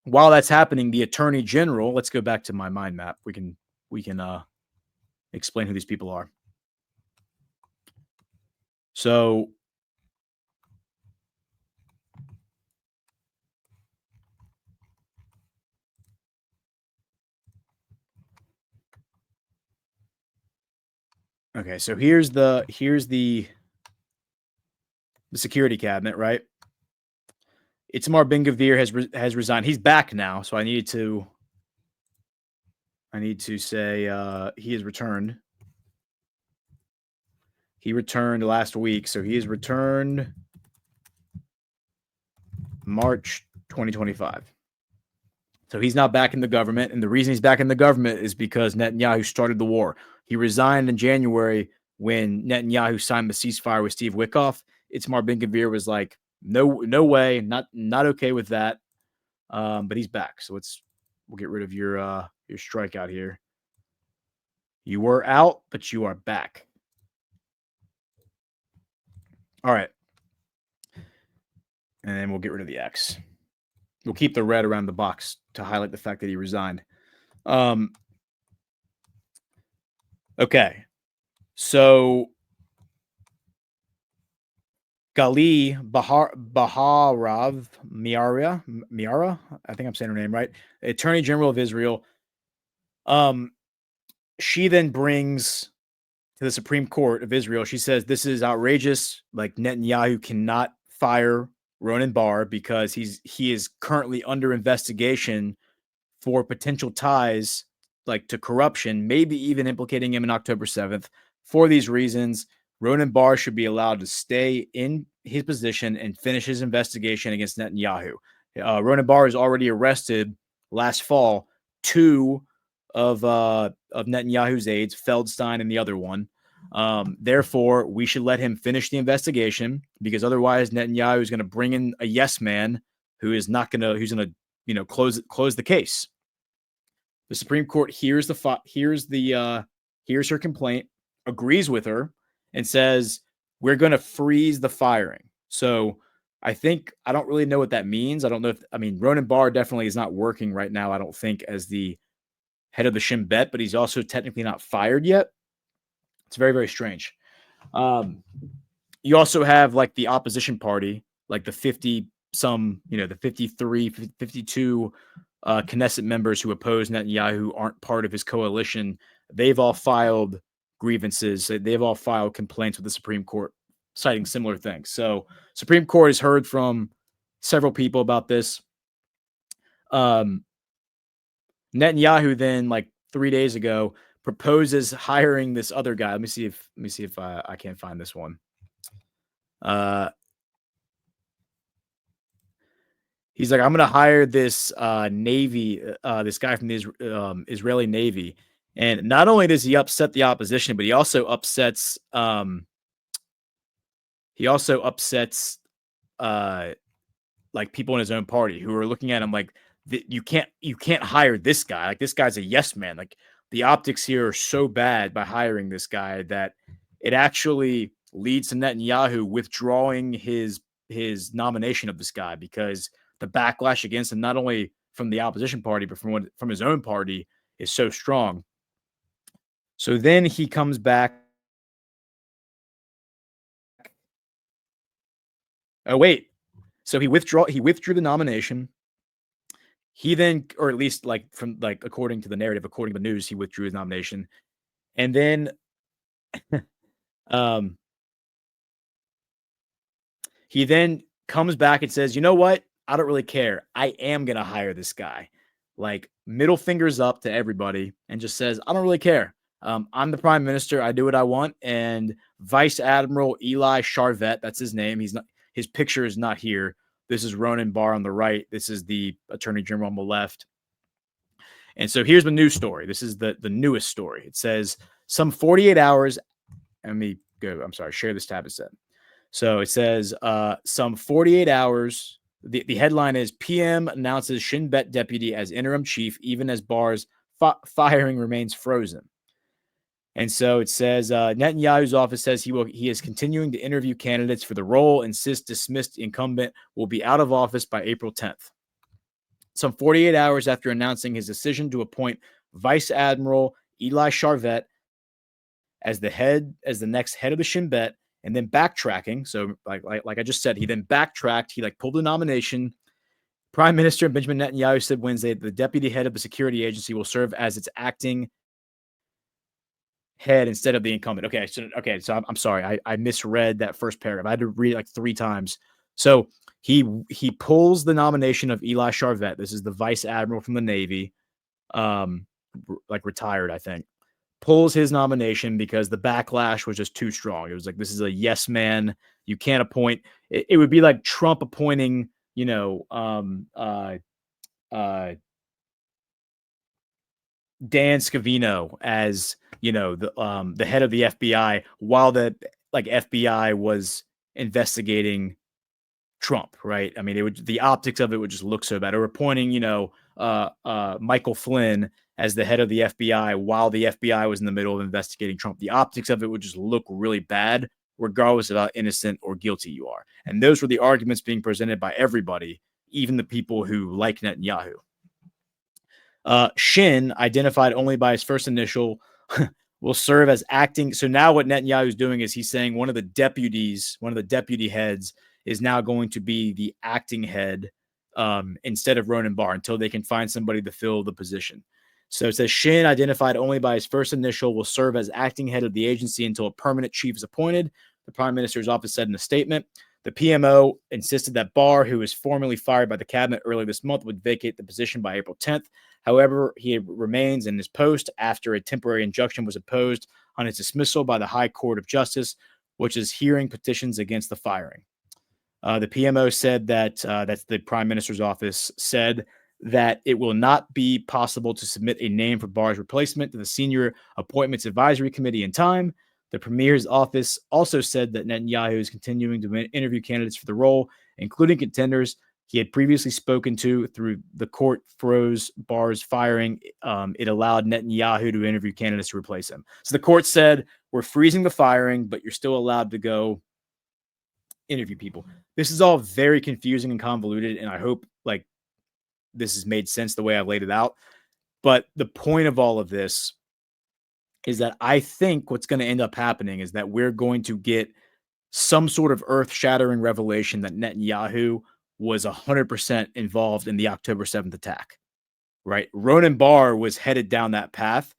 while that's happening, the Attorney General, let's go back to my mind map. We can explain who these people are. So Okay, so here's the security cabinet, right? Itamar Ben-Gvir has resigned. He's back now, so I need to say he has returned. He returned last week, so he has returned March 2025. So he's not back in the government, and the reason he's back in the government is because Netanyahu started the war. He resigned in January when Netanyahu signed the ceasefire with Steve Witkoff. Itamar Ben-Gvir was like, no way, not okay with that. But he's back, so we'll get rid of your strikeout here. You were out, but you are back. All right. And then we'll get rid of the X. We'll keep the red around the box to highlight the fact that he resigned. Okay. So Gali Baharav Miara, I think I'm saying her name right, Attorney General of Israel. She then brings to the Supreme Court of Israel, she says this is outrageous. Like, Netanyahu cannot fire Ronen Bar because he is currently under investigation for potential ties like to corruption, maybe even implicating him in October 7th. For these reasons, Ronen Bar should be allowed to stay in his position and finish his investigation against Netanyahu. Ronen Bar is already arrested last fall. Two of Netanyahu's aides, Feldstein and the other one. Therefore, we should let him finish the investigation, because otherwise Netanyahu is going to bring in a yes man who's going to close the case. The Supreme Court hears her complaint, agrees with her, and says we're going to freeze the firing. So I don't really know what that means. I don't know Ronen Bar definitely is not working right now, I don't think, as the head of the Shin Bet, but he's also technically not fired yet. It's very, very strange. You also have like the opposition party, like the 52 Knesset members who oppose Netanyahu, who aren't part of his coalition. They've all filed grievances. They've all filed complaints with the Supreme Court, citing similar things. So Supreme Court has heard from several people about this. Netanyahu then, like 3 days ago, proposes hiring this other guy. Let me see if I can't find this one. He's like, I'm going to hire this Navy, this guy from the Israeli Navy. And not only does he upset the opposition, but he also upsets like people in his own party who are looking at him like, you can't hire this guy. Like, this guy's a yes man. Like, the optics here are so bad by hiring this guy that it actually leads to Netanyahu withdrawing his nomination of this guy, because the backlash against him, not only from the opposition party, but from his own party, is so strong. So then he comes back. Oh, wait. So he withdrew the nomination. He then, or at least according to the narrative, according to the news, he withdrew his nomination. And then he then comes back and says, you know what? I don't really care. I am going to hire this guy. Like, middle fingers up to everybody, and just says, I don't really care. I'm the prime minister. I do what I want. And Vice Admiral Eli Sharvet, that's his name. His picture is not here. This is Ronen Bar on the right. This is the Attorney General on the left. And so here's the news story. This is the newest story. It says some 48 hours. Let me go. I'm sorry. Share this tab instead. So it says some 48 hours. The headline is PM announces Shin Bet deputy as interim chief, even as Bar's firing remains frozen. And so it says Netanyahu's office says he is continuing to interview candidates for the role, insists dismissed incumbent will be out of office by April 10th. Some 48 hours after announcing his decision to appoint Vice Admiral Eli Sharvet as the next head of the Shin Bet, and then backtracking. So like I just said, he then backtracked. He pulled the nomination. Prime Minister Benjamin Netanyahu said Wednesday the deputy head of the security agency will serve as its acting head instead of the incumbent. So I'm sorry, I misread that first paragraph. I had to read it like 3 times. So he pulls the nomination of Eli Charvet. This is the vice admiral from the Navy, like retired, I think. Pulls his nomination because the backlash was just too strong. It was like, this is a yes man. You can't appoint. It would be like Trump appointing, Dan Scavino as the head of the FBI while the FBI was investigating Trump, right? I mean, the optics of it would just look so bad. Or appointing, Michael Flynn as the head of the FBI while the FBI was in the middle of investigating Trump. The optics of it would just look really bad, regardless of how innocent or guilty you are. And those were the arguments being presented by everybody, even the people who like Netanyahu. Shin, identified only by his first initial, will serve as acting. So now what Netanyahu is doing is he's saying one of the deputy heads is now going to be the acting head instead of Ronan Bar until they can find somebody to fill the position. So it says Shin, identified only by his first initial, will serve as acting head of the agency until a permanent chief is appointed, the prime minister's office said in a statement. The PMO insisted that Barr, who was formally fired by the cabinet earlier this month, would vacate the position by April 10th. However, he remains in his post after a temporary injunction was imposed on his dismissal by the High Court of Justice, which is hearing petitions against the firing. The PMO said that, that's the Prime Minister's office, said that it will not be possible to submit a name for Barr's replacement to the Senior Appointments Advisory Committee in time. The Premier's office also said that Netanyahu is continuing to interview candidates for the role, including contenders he had previously spoken to. Through the court froze Barr's firing, it allowed Netanyahu to interview candidates to replace him. So the court said, we're freezing the firing, but you're still allowed to go interview people. This is all very confusing and convoluted, and I hope this has made sense the way I've laid it out. But the point of all of this is that I think what's going to end up happening is that we're going to get some sort of earth-shattering revelation that Netanyahu was 100% involved in the October 7th attack, right? Ronan Bar was headed down that path.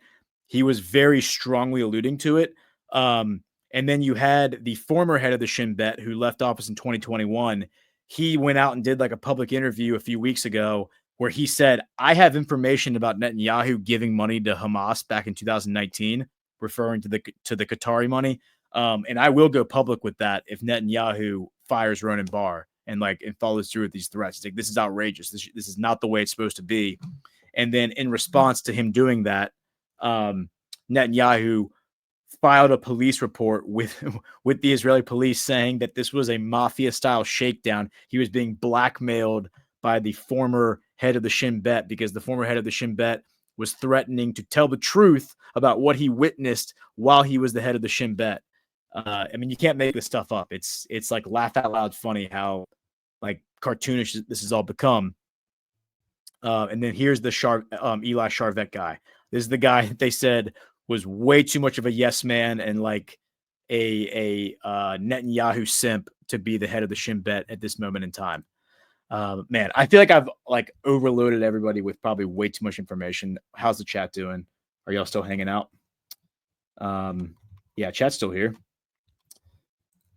He was very strongly alluding to it. And then you had the former head of the Shin Bet who left office in 2021. He went out and did a public interview a few weeks ago where he said, I have information about Netanyahu giving money to Hamas back in 2019, referring to the Qatari money. And I will go public with that if Netanyahu fires Ronan Bar and follows through with these threats. He's like, this is outrageous. This is not the way it's supposed to be. And then in response to him doing that, Netanyahu filed a police report with the Israeli police saying that this was a mafia-style shakedown. He was being blackmailed by the former head of the Shin Bet because the former head of the Shin Bet was threatening to tell the truth about what he witnessed while he was the head of the Shin Bet. I mean, you can't make this stuff up. It's laugh out loud funny how cartoonish this has all become. And then here's the Eli Charvet guy. This is the guy that they said was way too much of a yes man and a Netanyahu simp to be the head of the Shin Bet at this moment in time. Man, I feel like I've overloaded everybody with probably way too much information. How's the chat doing? Are y'all still hanging out? Yeah, chat's still here.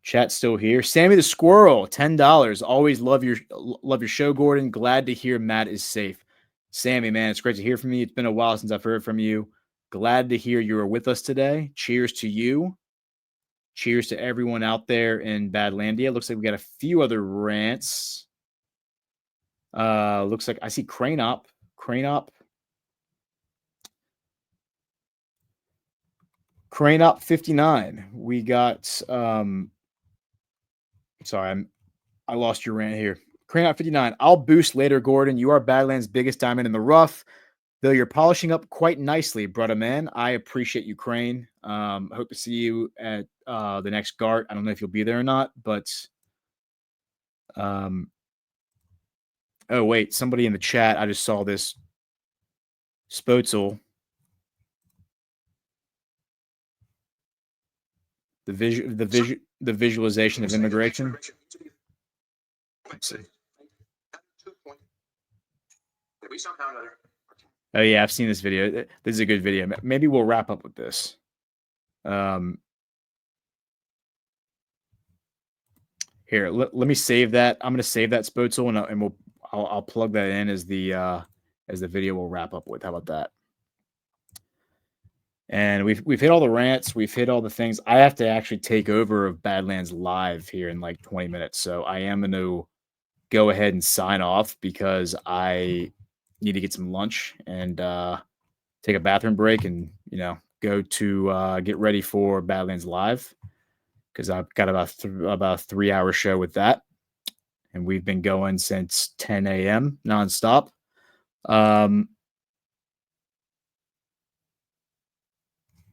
Chat's still here. Sammy the Squirrel, $10. Always love your show, Gordon. Glad to hear Matt is safe. Sammy, man, it's great to hear from you. It's been a while since I've heard from you. Glad to hear you are with us today. Cheers to you. Cheers to everyone out there in Badlandia. Looks like we got a few other rants. Looks like I see Crane Up 59. We got sorry, I lost your rant here. Crane Up 59. I'll boost later, Gordon. You are Badlands' biggest diamond in the rough. Though you're polishing up quite nicely, brother man. I appreciate you, Crane. Hope to see you at the next GART. I don't know if you'll be there or not, but oh wait, somebody in the chat. I just saw this. Spotzel. The visualization of immigration. Let's see. Oh yeah, I've seen this video. This is a good video. Maybe we'll wrap up with this. Here, let me save that. I'm going to save that Spotel, and I'll plug that in as the video will wrap up with. How about that? And we've hit all the rants, we've hit all the things. I have to actually take over of Badlands Live here in like 20 minutes, so I am going to go ahead and sign off because I need to get some lunch and take a bathroom break, and go to get ready for Badlands Live, because I've got about a 3-hour show with that, and we've been going since 10 a.m. nonstop.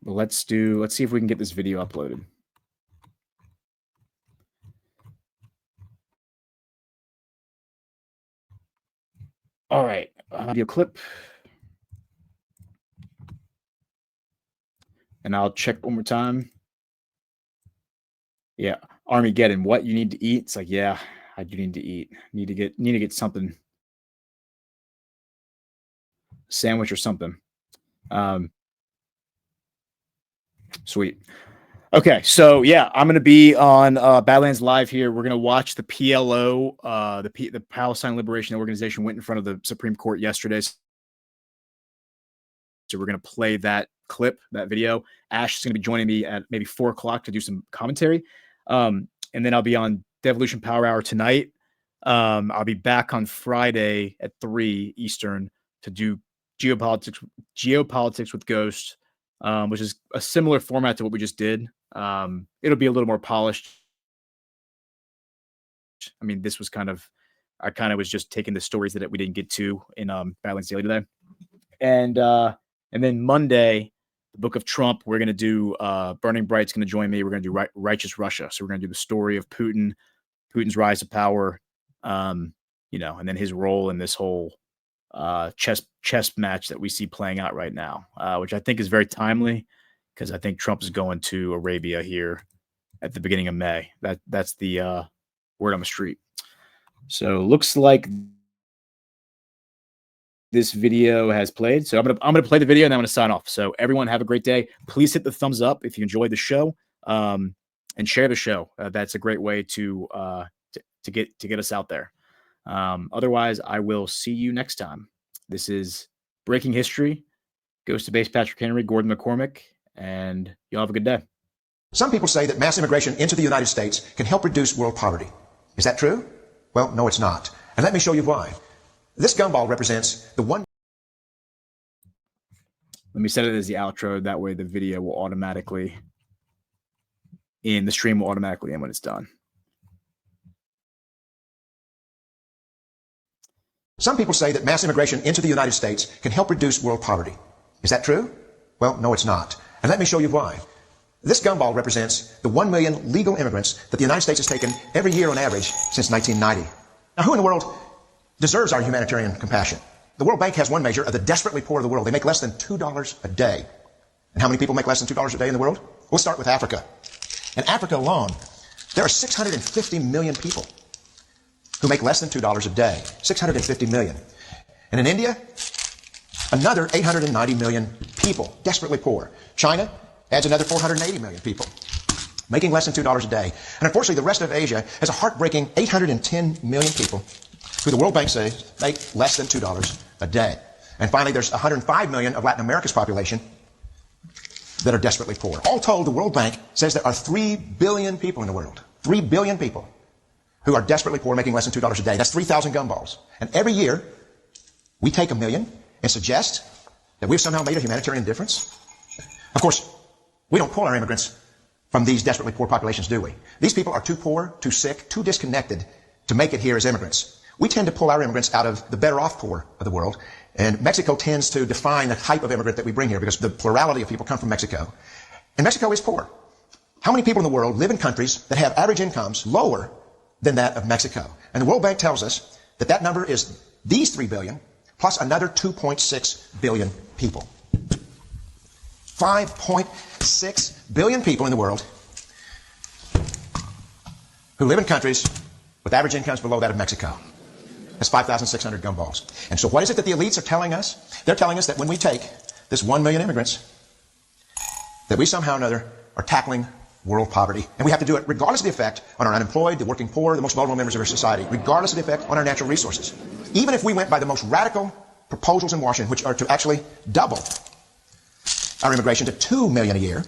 Let's see if we can get this video uploaded. All right, video clip. And I'll check one more time. Yeah, Armageddon, what you need to eat? It's like, yeah, I do need to eat. Need to get something. Sandwich or something. Sweet. Okay, so yeah, I'm gonna be on Badlands Live here. We're gonna watch the PLO, the Palestine Liberation Organization went in front of the Supreme Court yesterday. So we're gonna play that clip, that video. Ash is gonna be joining me at maybe 4 o'clock to do some commentary, and then I'll be on Devolution Power Hour tonight. I'll be back on Friday at 3 Eastern to do Geopolitics with Ghost. Which is a similar format to what we just did. It'll be a little more polished. I mean, this was I kind of was just taking the stories that we didn't get to in Badlands Daily today. And then Monday, the Book of Trump, we're going to do Burning Bright's going to join me. We're going to do Righteous Russia. So we're going to do the story of Putin's rise to power, and then his role in this whole chess match that we see playing out right now, which I think is very timely, because I think Trump is going to Arabia here at the beginning of May. That's the word on the street. So looks like this video has played. So I'm gonna play the video and I'm gonna sign off. So everyone have a great day. Please hit the thumbs up if you enjoyed the show, and share the show. That's a great way to get us out there. Otherwise, I will see you next time. This is Breaking History. Goes to Base Patrick Henry, Gordon McCormick, and y'all have a good day. Some people say that mass immigration into the United States can help reduce world poverty. Is that true? Well, no, it's not. And let me show you why. This gumball represents the one. Let me set it as the outro. That way the video will automatically the stream will automatically end when it's done. Some people say that mass immigration into the United States can help reduce world poverty. Is that true? Well, no, it's not. And let me show you why. This gumball represents the 1 million legal immigrants that the United States has taken every year on average since 1990. Now, who in the world deserves our humanitarian compassion? The World Bank has one measure of the desperately poor of the world. They make less than $2 a day. And how many people make less than $2 a day in the world? We'll start with Africa. In Africa alone, there are 650 million people who make less than $2 a day. 650 million. And in India, another 890 million people, desperately poor. China adds another 480 million people, making less than $2 a day. And unfortunately, the rest of Asia has a heartbreaking 810 million people who the World Bank says make less than $2 a day. And finally, there's 105 million of Latin America's population that are desperately poor. All told, the World Bank says there are 3 billion people in the world. 3 billion people who are desperately poor, making less than $2 a day. That's 3,000 gumballs. And every year, we take 1 million and suggest that we've somehow made a humanitarian difference. Of course, we don't pull our immigrants from these desperately poor populations, do we? These people are too poor, too sick, too disconnected to make it here as immigrants. We tend to pull our immigrants out of the better off poor of the world. And Mexico tends to define the type of immigrant that we bring here, because the plurality of people come from Mexico. And Mexico is poor. How many people in the world live in countries that have average incomes lower than that of Mexico? And the World Bank tells us that that number is these 3 billion plus another 2.6 billion people. 5.6 billion people in the world who live in countries with average incomes below that of Mexico. That's 5,600 gumballs. And so what is it that the elites are telling us? They're telling us that when we take this 1 million immigrants, that we somehow or another are tackling world poverty. And we have to do it regardless of the effect on our unemployed, the working poor, the most vulnerable members of our society, regardless of the effect on our natural resources. Even if we went by the most radical proposals in Washington, which are to actually double our immigration to 2 million a year,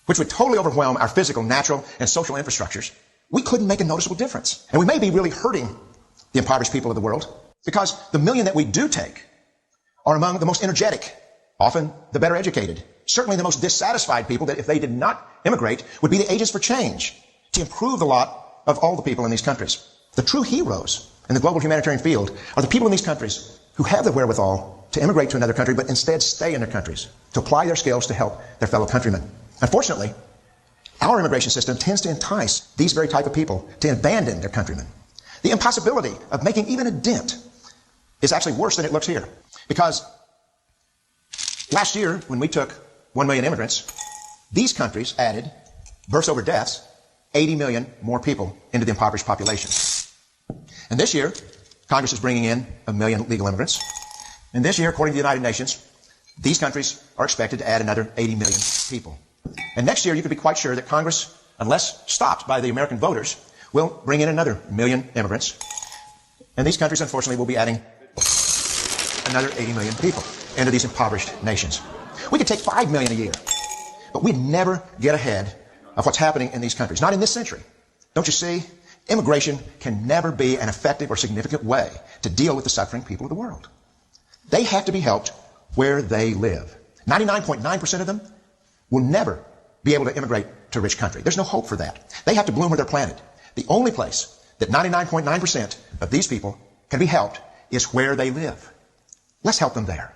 which would totally overwhelm our physical, natural, and social infrastructures, we couldn't make a noticeable difference. And we may be really hurting the impoverished people of the world because the million that we do take are among the most energetic, often the better educated, certainly the most dissatisfied people that if they did not immigrate would be the agents for change to improve the lot of all the people in these countries. The true heroes in the global humanitarian field are the people in these countries who have the wherewithal to immigrate to another country but instead stay in their countries to apply their skills to help their fellow countrymen. Unfortunately, our immigration system tends to entice these very type of people to abandon their countrymen. The impossibility of making even a dent is actually worse than it looks here. Because last year, when we took 1 million immigrants, these countries added, births over deaths, 80 million more people into the impoverished population. And this year, Congress is bringing in 1 million legal immigrants. And this year, according to the United Nations, these countries are expected to add another 80 million people. And next year, you can be quite sure that Congress, unless stopped by the American voters, will bring in another 1 million immigrants. And these countries, unfortunately, will be adding another 80 million people into these impoverished nations. We could take 5 million a year, but we'd never get ahead of what's happening in these countries. Not in this century. Don't you see? Immigration can never be an effective or significant way to deal with the suffering people of the world. They have to be helped where they live. 99.9% of them will never be able to immigrate to a rich country. There's no hope for that. They have to bloom where they're planted. The only place that 99.9% of these people can be helped is where they live. Let's help them there.